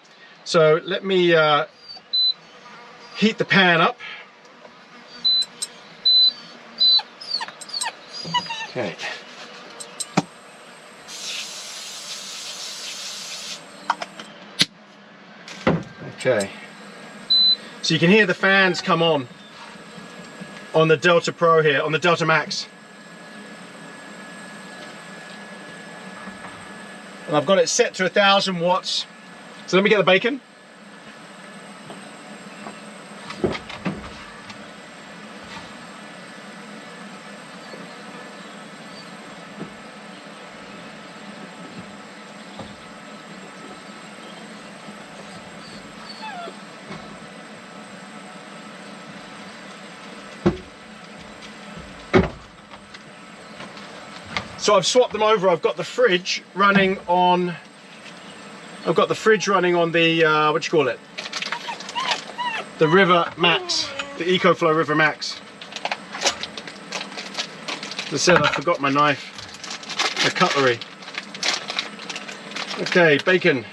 So let me heat the pan up. Okay. Okay. So you can hear the fans come on the Delta Pro here, on the Delta Max. And I've got it set to 1000 watts. So let me get the bacon. So I've swapped them over. I've got the fridge running on. I've got the fridge running on the what do you call it? The River Max, the EcoFlow River Max. As I said, I forgot my knife, the cutlery. Okay, bacon.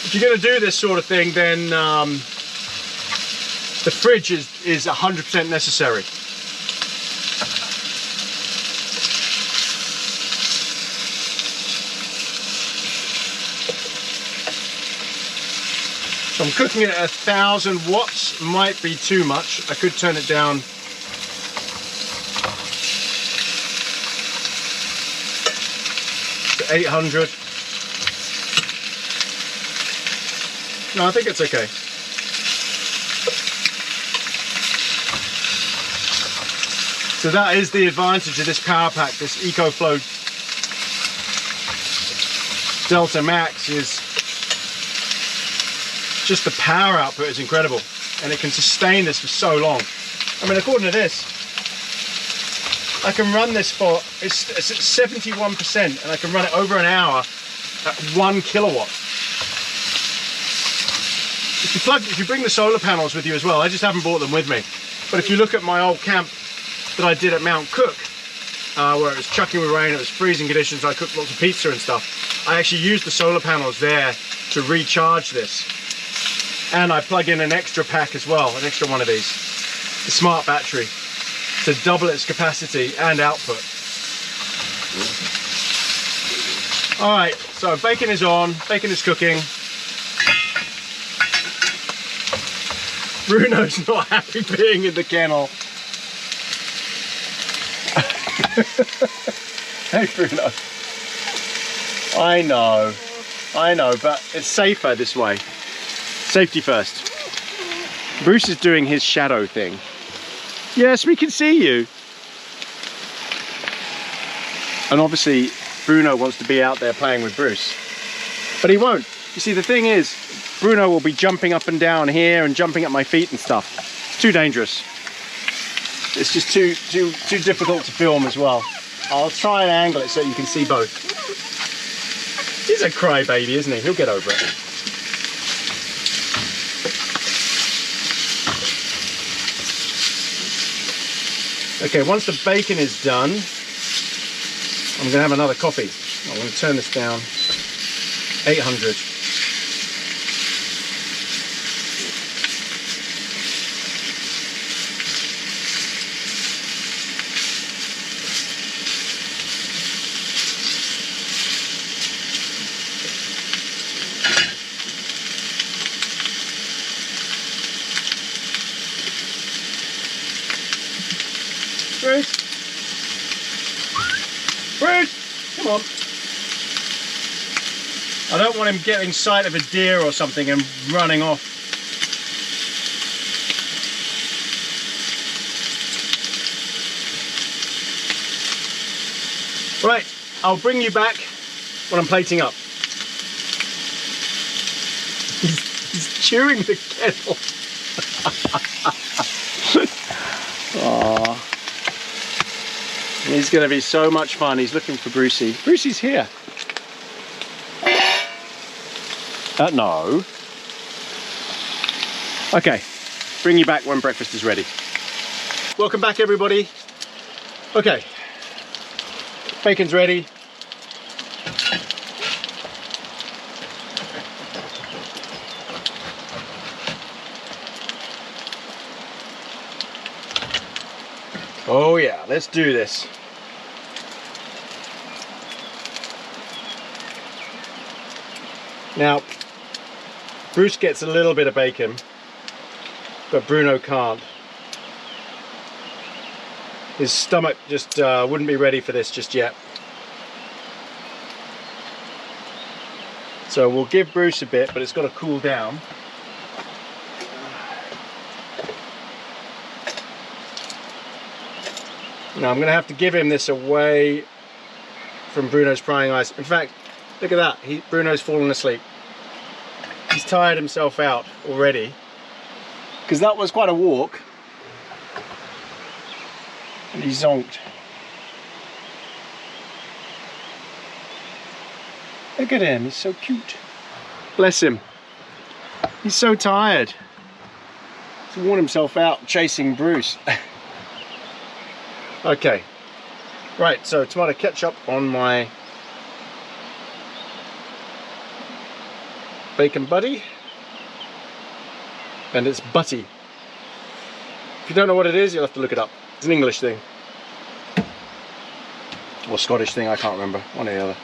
If you're going to do this sort of thing, then the fridge is 100% necessary. So I'm cooking it at 1000 watts. Might be too much. I could turn it down. To 800. No, I think it's okay. So that is the advantage of this power pack, this EcoFlow Delta Max, is just the power output is incredible, and it can sustain this for so long. I mean, according to this, I can run this for, it's at 71%, and I can run it over an hour at 1 kilowatt. If you bring the solar panels with you as well, I just haven't brought them with me. But if you look at my old camp that I did at Mount Cook, where it was chucking with rain, it was freezing conditions, I cooked lots of pizza and stuff, I actually used the solar panels there to recharge this. And I plug in an extra pack as well, an extra one of these, the smart battery, to double its capacity and output. All right, so bacon is on, bacon is cooking. Bruno's not happy being in the kennel. Hey Bruno. I know, but it's safer this way. Safety first. Bruce is doing his shadow thing. Yes, we can see you. And obviously, Bruno wants to be out there playing with Bruce. But he won't. You see, the thing is, Bruno will be jumping up and down here and jumping at my feet and stuff. It's too dangerous. It's just too difficult to film as well. I'll try and angle it so you can see both. He's a crybaby, isn't he? He'll get over it. Okay, once the bacon is done, I'm going to have another coffee. I'm going to turn this down. 800. Bruce! Bruce! Come on. I don't want him getting sight of a deer or something and running off. Right, I'll bring you back when I'm plating up. He's chewing the kettle. Aww. He's going to be so much fun. He's looking for Brucey. Brucey's here. No. Okay, bring you back when breakfast is ready. Welcome back, everybody. Okay, bacon's ready. Oh yeah, let's do this. Now, Bruce gets a little bit of bacon, but Bruno can't. His stomach just wouldn't be ready for this just yet. So we'll give Bruce a bit, but it's got to cool down. Now I'm going to have to give him this away from Bruno's prying eyes. In fact, look at that. Bruno's fallen asleep. He's tired himself out already, because that was quite a walk. And he zonked. Look at him, he's so cute. Bless him. He's so tired. He's worn himself out chasing Bruce. Okay, right, so tomato ketchup on my bacon butty, and it's butty. If you don't know what it is, you'll have to look it up. It's an English thing, or Scottish thing, I can't remember, one or the other.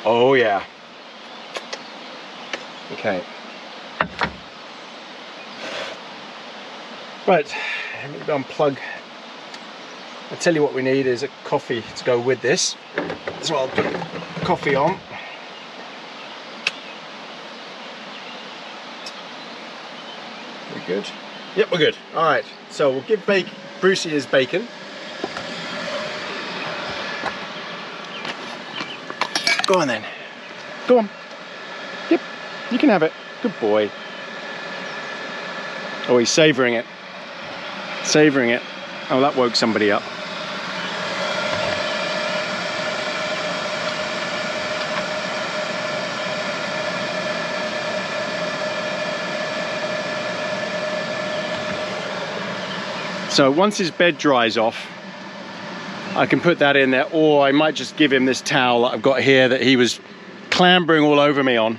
Oh yeah. Okay. Right, let me unplug. I'll tell you what we need is a coffee to go with this. So I'll put coffee on. We good? Yep, we're good. All right, so we'll give Brucey his bacon. Go on then. Go on. Yep, you can have it. Good boy. Oh, he's savouring it. Savouring it. Oh, that woke somebody up. So once his bed dries off, I can put that in there, or I might just give him this towel that I've got here that he was clambering all over me on.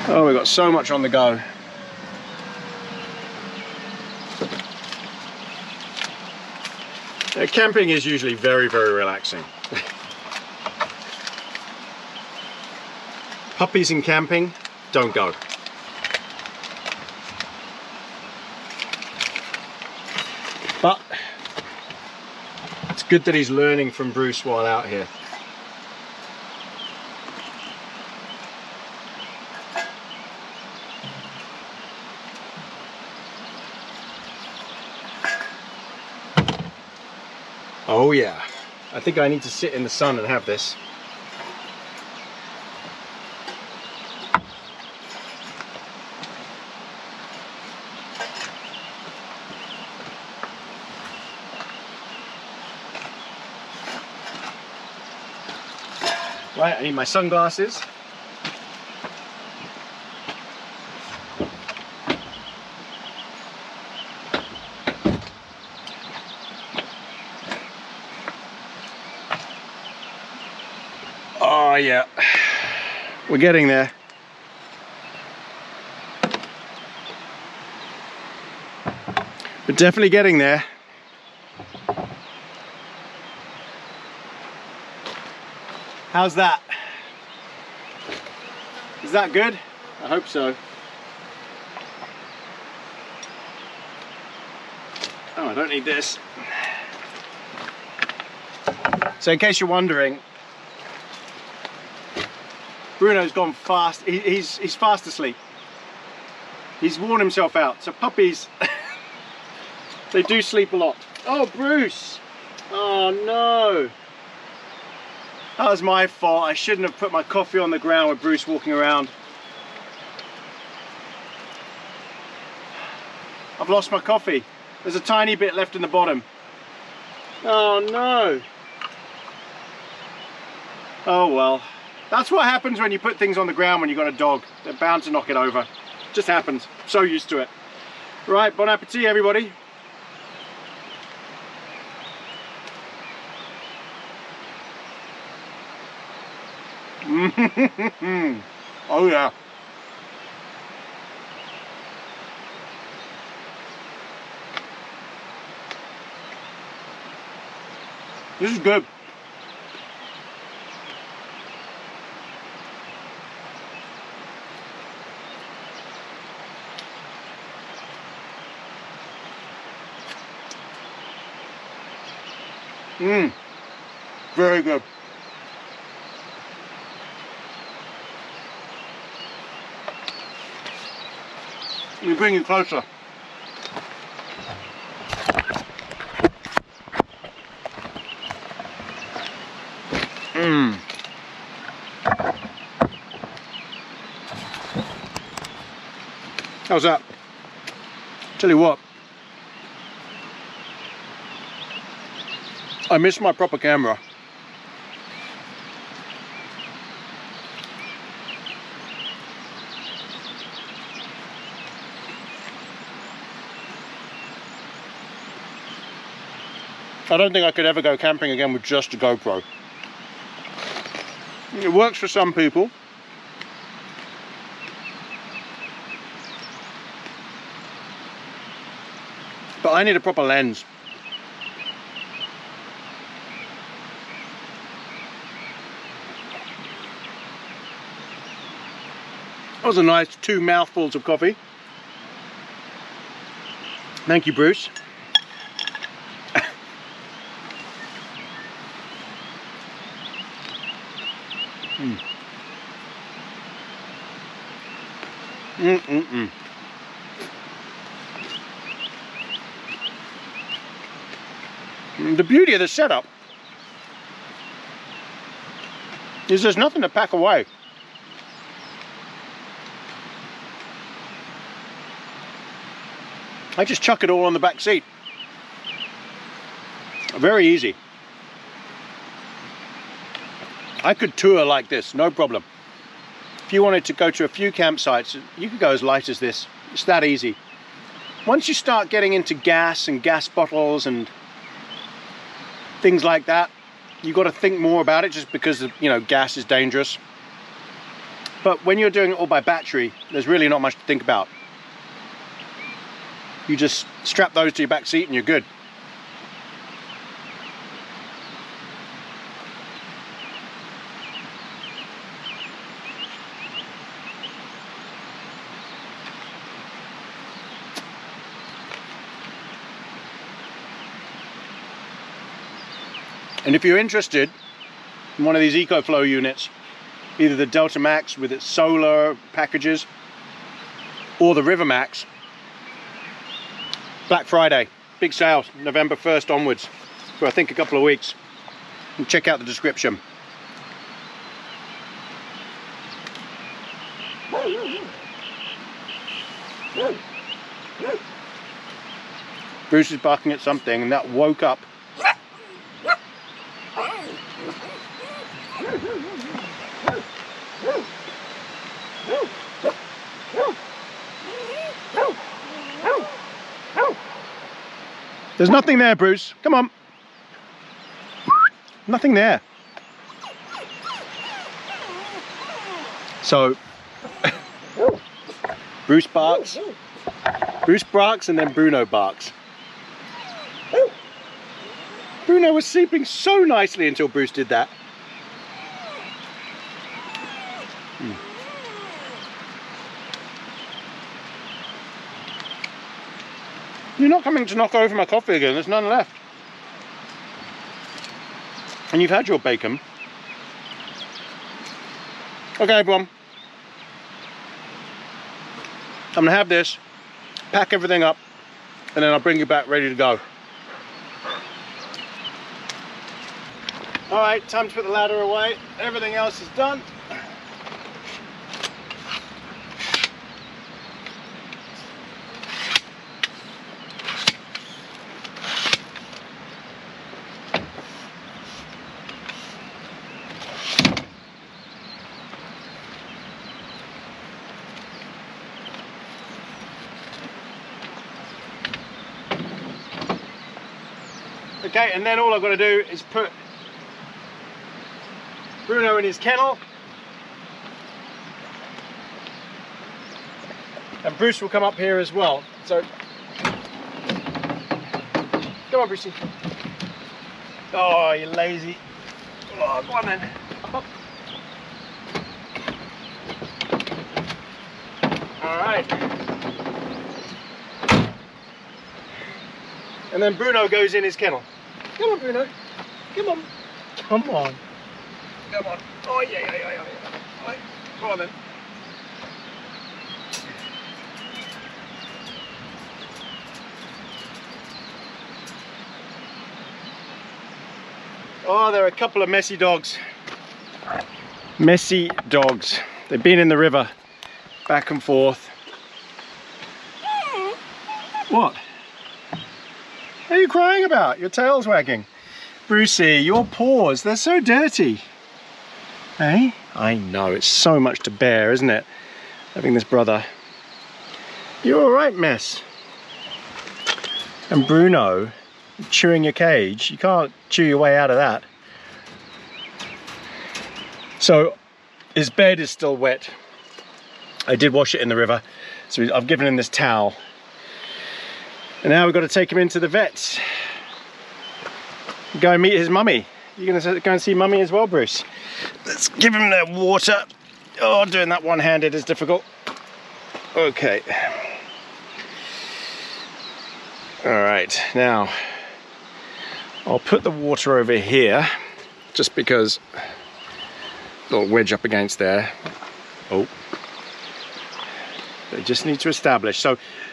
Oh, we've got so much on the go. Camping is usually very, very relaxing. Puppies in camping, don't go. Good that he's learning from Bruce while out here. Oh yeah, I think I need to sit in the sun and have this. Right, I need my sunglasses. Oh yeah, we're getting there. We're definitely getting there. How's that? Is that good? I hope so. Oh, I don't need this. So in case you're wondering, Bruno's gone fast. He's fast asleep. He's worn himself out. So puppies, they do sleep a lot. Oh, Bruce! Oh no! That was my fault. I shouldn't have put my coffee on the ground with Bruce walking around. I've lost my coffee. There's a tiny bit left in the bottom. Oh no! Oh well. That's what happens when you put things on the ground when you've got a dog. They're bound to knock it over. Just happens. So used to it. Right, bon appetit everybody. Oh yeah. This is good. Very good. Let me bring you closer. How's that? Tell you what, I missed my proper camera. I don't think I could ever go camping again with just a GoPro. It works for some people. But I need a proper lens. That was a nice 2 mouthfuls of coffee. Thank you, Bruce. The beauty of the setup is there's nothing to pack away. I just chuck it all on the back seat. Very easy. I could tour like this, no problem. If you wanted to go to a few campsites, you could go as light as this. It's that easy. Once you start getting into gas and gas bottles and things like that, you've got to think more about it, just because, you know, gas is dangerous. But when you're doing it all by battery, there's really not much to think about. You just strap those to your back seat and you're good. And if you're interested in one of these EcoFlow units, either the Delta Max with its solar packages or the River Max, Black Friday, big sale, November 1st onwards, for I think a couple of weeks. And check out the description. Bruce is barking at something and that woke up. There's nothing there, Bruce. Come on. Nothing there. So, Bruce barks. Bruce barks and then Bruno barks. Bruno was sleeping so nicely until Bruce did that. You're not coming to knock over my coffee again, there's none left. And you've had your bacon. Okay everyone. I'm gonna have this, pack everything up, and then I'll bring you back ready to go. Alright, time to put the ladder away. Everything else is done. Okay, and then all I've got to do is put Bruno in his kennel, and Bruce will come up here as well. So, come on, Brucey. Oh, you're lazy. Oh, go on then. Up. All right. And then Bruno goes in his kennel. Come on, Bruno. Come on. Come on. Come on. Oh, yeah. Right. Go on then. Oh, there are a couple of messy dogs. Messy dogs. They've been in the river, back and forth. What? What are you crying about? Your tail's wagging. Brucey, your paws, they're so dirty. Hey? I know, it's so much to bear, isn't it? Having this brother. You're alright, miss. And Bruno, chewing your cage. You can't chew your way out of that. So, his bed is still wet. I did wash it in the river. So I've given him this towel. And now we've got to take him into the vets. Go and meet his mummy. You're going to go and see mummy as well, Bruce? Let's give him the water. Oh, doing that one-handed is difficult. Okay. All right, now I'll put the water over here just because little wedge up against there. Oh. They just need to establish.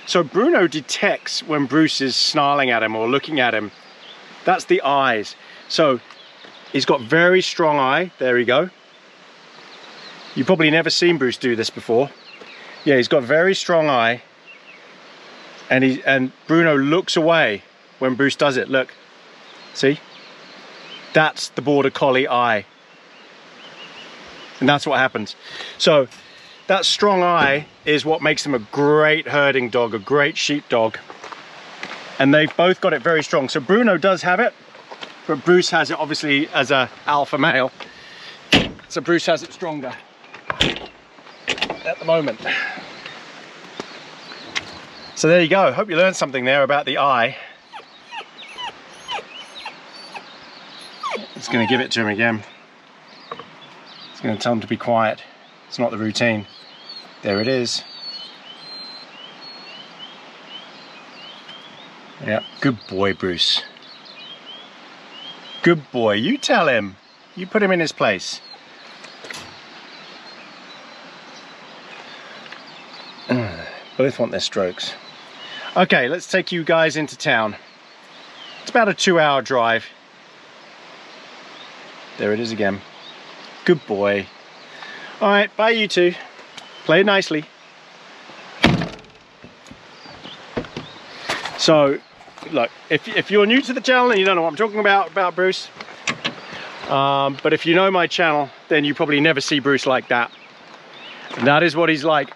So Bruno detects when Bruce is snarling at him or looking at him. That's the eyes. So he's got very strong eye. There you go. You've probably never seen Bruce do this before. Yeah, he's got very strong eye. And Bruno looks away when Bruce does it. Look. See? That's the border collie eye. And that's what happens. So that strong eye is what makes them a great herding dog, a great sheep dog. And they've both got it very strong. So Bruno does have it, but Bruce has it obviously as a alpha male. So Bruce has it stronger at the moment. So there you go. Hope you learned something there about the eye. It's going to give it to him again. It's going to tell him to be quiet. It's not the routine. There it is. Yeah, good boy, Bruce. Good boy, you tell him. You put him in his place. Both want their strokes. Okay, let's take you guys into town. It's about a 2-hour drive. There it is again. Good boy. All right, bye you two. Play nicely. So, look, if you're new to the channel and you don't know what I'm talking about Bruce, but if you know my channel, then you probably never see Bruce like that. And that is what he's like.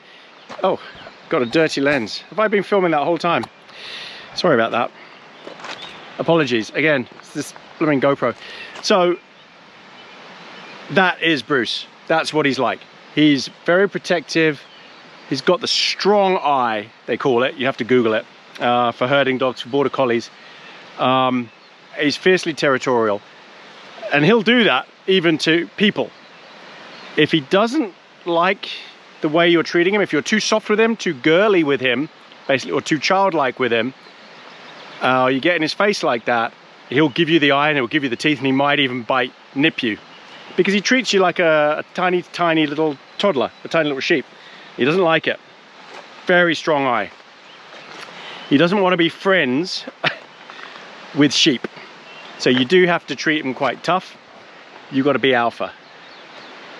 Oh, got a dirty lens. Have I been filming that whole time? Sorry about that. Apologies. Again, it's this blooming GoPro. So, that is Bruce. That's what he's like. He's very protective. He's got the strong eye, they call it. You have to Google it. For herding dogs, for border collies. He's fiercely territorial. And he'll do that even to people. If he doesn't like the way you're treating him, if you're too soft with him, too girly with him, basically, or too childlike with him, you get in his face like that, he'll give you the eye and he'll give you the teeth, and he might even bite, nip you. Because he treats you like a tiny, tiny little toddler, a tiny little sheep. He doesn't like it. Very strong eye. He doesn't want to be friends with sheep. So you do have to treat him quite tough. You've got to be alpha.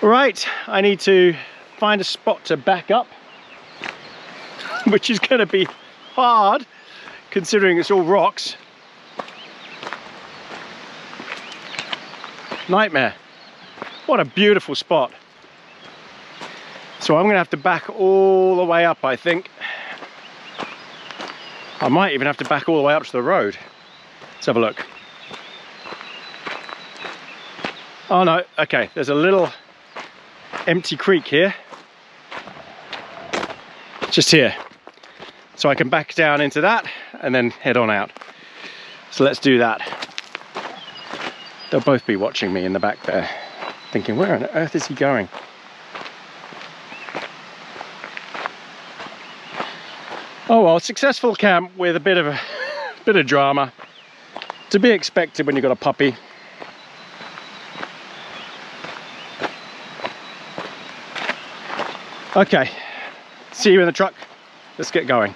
All right, I need to find a spot to back up, which is going to be hard considering it's all rocks. Nightmare. What a beautiful spot. So I'm going to have to back all the way up, I think. I might even have to back all the way up to the road. Let's have a look. Oh no, okay, there's a little empty creek here. Just here. So I can back down into that and then head on out. So let's do that. They'll both be watching me in the back there, thinking, where on earth is he going? Oh well, successful camp with a bit of drama. To be expected when you've got a puppy. Okay, see you in the truck. Let's get going.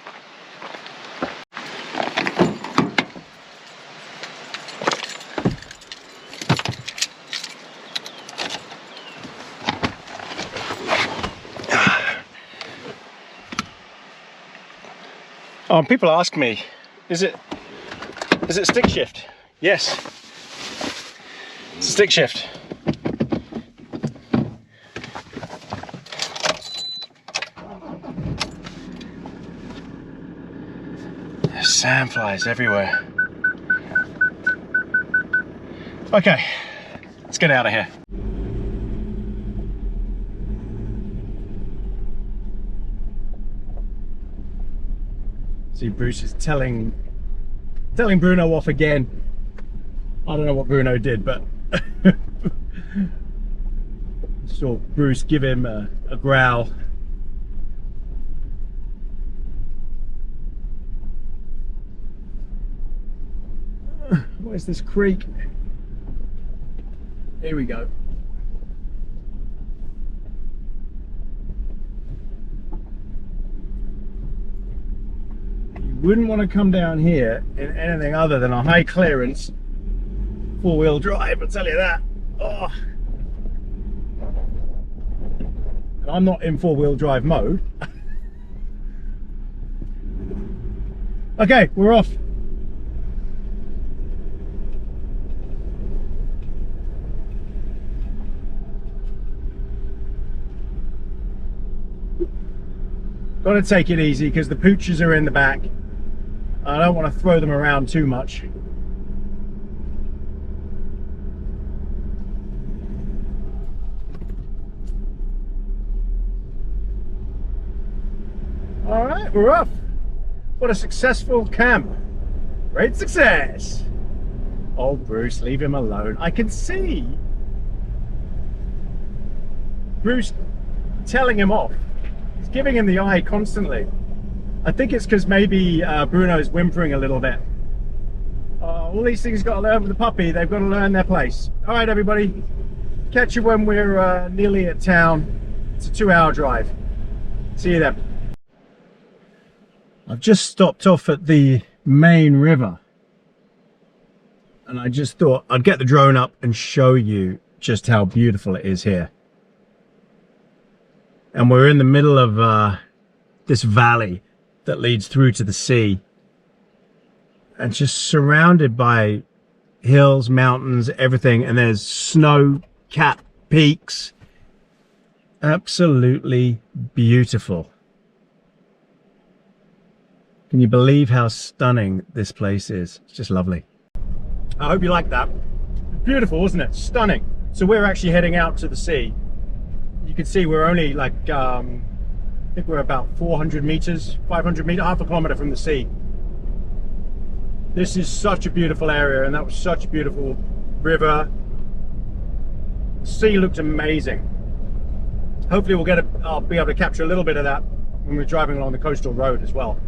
Oh, people ask me, is it stick shift? Yes, it's a stick shift. There's sandflies everywhere. Okay, let's get out of here. See, Bruce is telling Bruno off again. I don't know what Bruno did, but saw Bruce give him a growl. Where's this creek? Here we go. Wouldn't want to come down here in anything other than a high clearance 4-wheel drive, I'll tell you that. Oh. And I'm not in 4-wheel drive mode. Okay, we're off. Got to take it easy because the pooches are in the back. I don't want to throw them around too much. All right, we're off. What a successful camp. Great success. Oh, Bruce, leave him alone. I can see Bruce telling him off. He's giving him the eye constantly. I think it's because maybe Bruno's whimpering a little bit. Oh, all these things got to learn with the puppy. They've got to learn their place. All right, everybody. Catch you when we're nearly at town. It's a 2-hour drive. See you then. I've just stopped off at the main river. And I just thought I'd get the drone up and show you just how beautiful it is here. And we're in the middle of this valley that leads through to the sea. And just surrounded by hills, mountains, everything. And there's snow-capped peaks. Absolutely beautiful. Can you believe how stunning this place is? It's just lovely. I hope you like that. Beautiful, isn't it? Stunning. So we're actually heading out to the sea. You can see we're only like, I think we're about 400 meters, 500 meters, half a kilometer from the sea. This is such a beautiful area, and that was such a beautiful river. The sea looked amazing. Hopefully I'll be able to capture a little bit of that when we're driving along the coastal road as well.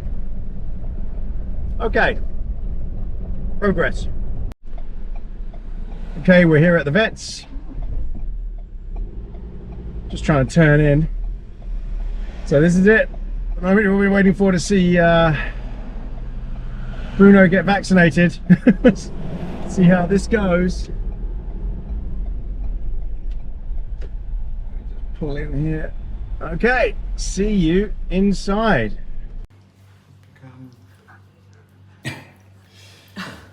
Okay, progress. Okay, we're here at the vets. Just trying to turn in. So this is it. The moment we'll be waiting for to see Bruno get vaccinated. See how this goes. Pull in here. Okay, see you inside.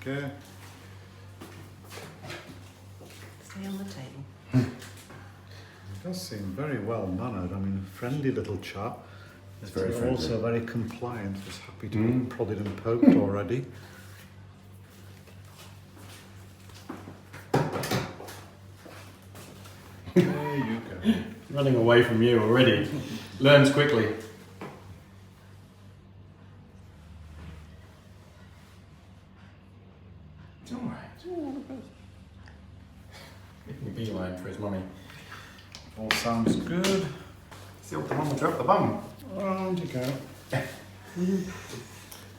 Okay. Stay on the table. He does seem very well mannered. I mean, a friendly little chap. It's very He's friendly. also very compliant. He's happy to be prodded and poked already. There you go. Running away from you already. Learns quickly. It's all right. It's all right. Making a beeline for his mummy. All sounds good. Still the mum will drop the bum. Round you go.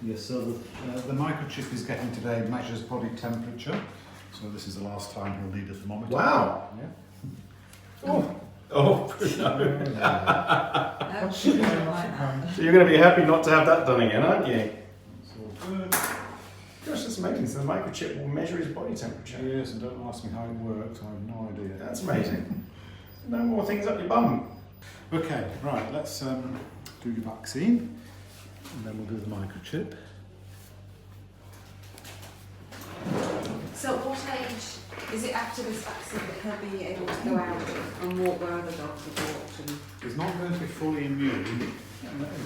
Yes, so the microchip is getting today measures body temperature. So this is the last time he'll need a thermometer. Wow. Yeah. Oh, no. That should be like that. So you're going to be happy not to have that done again, aren't you? It's all good. Gosh, that's amazing. So the microchip will measure his body temperature. Yes, and don't ask me how it works. I have no idea. That's amazing. No more things up your bum. Okay, right, let's do your vaccine, and then we'll do the microchip. So what age is it after this vaccine that he'll be able to go out and walk where other dogs have walked? And He's not going to be fully immune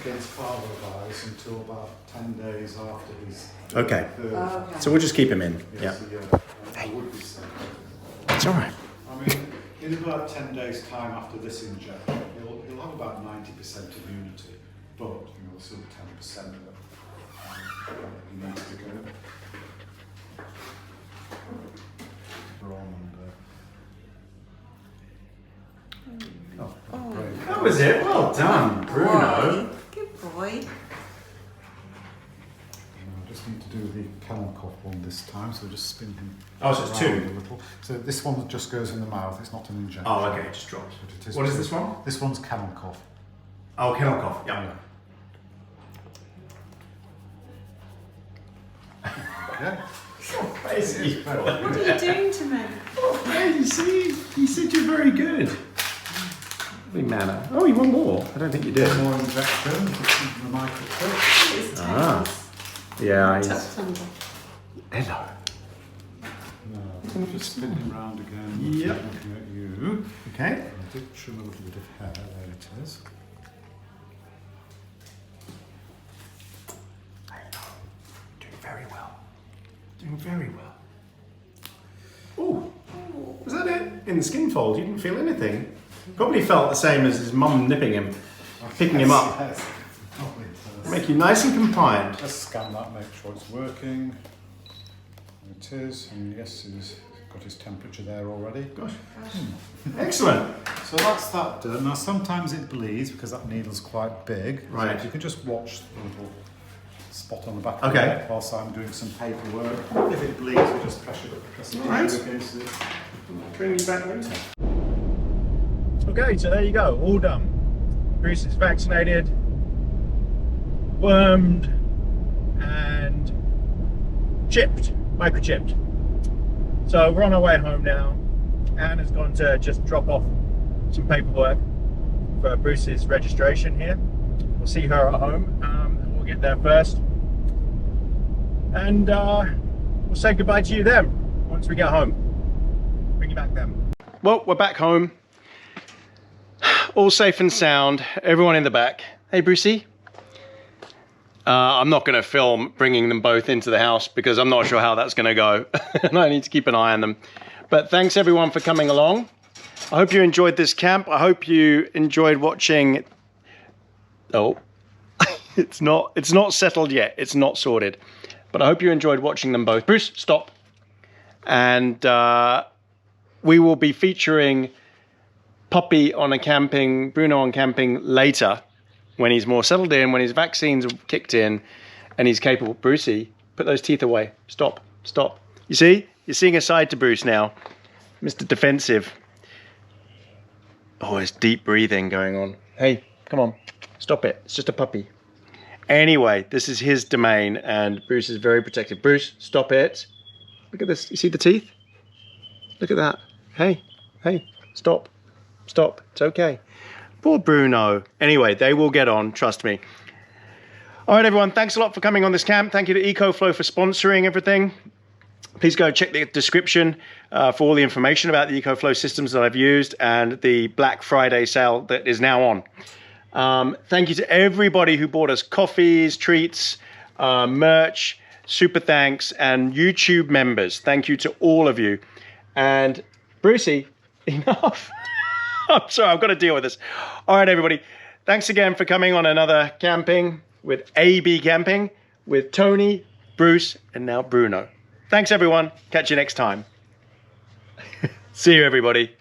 against parvovirus until about 10 days after his Okay. third. okay. So we'll just keep him in. Yes, I would be safe. It's all right. I mean, in about 10 days' time after this injection, he'll have about 90% immunity, but you know, still 10% that he needs to go. That was it. Well done, Bruno. Good boy. I just need to do the kennel cough one this time, so just spin him. Oh, so it's two. around a little. So this one just goes in the mouth. It's not an injection. Oh, okay, just drops. But it is What is two. this one? This one's kennel cough. Oh, kennel cough. Yeah. Okay. Crazy. What are you doing to me? Yeah, you see, you said you're very good. Lovely manner. Oh, you want more? I don't think you did. One more injection. The microchip. His Ah. tails Yeah, he's... tucked under. Hello. No, just spin him round again. Yep. Looking at you. Okay. I did trim a little bit of hair. There it is. Doing very well. Doing very well. Oh, was that it? In the skin fold, you didn't feel anything. Probably felt the same as his mum nipping him, picking him up. Yes. Oh, it does. Make you nice and compliant. Just scan that, make sure it's working. It is, and yes, he's got his temperature there already. Gosh. Excellent. So that's that done. Now sometimes it bleeds because that needle's quite big. Right. So you can just watch the little spot on the back of Okay. the neck whilst I'm doing some paperwork. If it bleeds, we just press the Right. tissue against it. Bring you back later. Okay, so there you go, all done. Bruce is vaccinated, wormed, and chipped, microchipped. So we're on our way home now. Anne has gone to just drop off some paperwork for Bruce's registration here. We'll see her at home. We'll get there first. And we'll say goodbye to you then, once we get home. Bring you back then. Well, we're back home. All safe and sound. Everyone in the back. Hey, Brucey. I'm not going to film bringing them both into the house because I'm not sure how that's going to go. And I need to keep an eye on them. But thanks everyone for coming along. I hope you enjoyed this camp. I hope you enjoyed watching. Oh, it's not settled yet. It's not sorted. But I hope you enjoyed watching them both. Bruce, stop. And we will be featuring Puppy on a camping, Bruno on camping later, when he's more settled in, when his vaccines are kicked in and he's capable. Brucey, put those teeth away. Stop, stop. You see? You're seeing a side to Bruce now. Mr. Defensive. Oh, there's deep breathing going on. Hey, come on. Stop it. It's just a puppy. Anyway, this is his domain and Bruce is very protective. Bruce, stop it. Look at this. You see the teeth? Look at that. Hey, hey, stop. Stop. It's okay. Poor Bruno. Anyway, they will get on. Trust me. All right, everyone. Thanks a lot for coming on this camp. Thank you to EcoFlow for sponsoring everything. Please go check the description for all the information about the EcoFlow systems that I've used and the Black Friday sale that is now on. Thank you to everybody who bought us coffees, treats, merch, super thanks, and YouTube members. Thank you to all of you. And Brucey, enough. I'm sorry, I've got to deal with this. All right, everybody. Thanks again for coming on another camping with AB Camping with Tony, Bruce, and now Bruno. Thanks, everyone. Catch you next time. See you, everybody.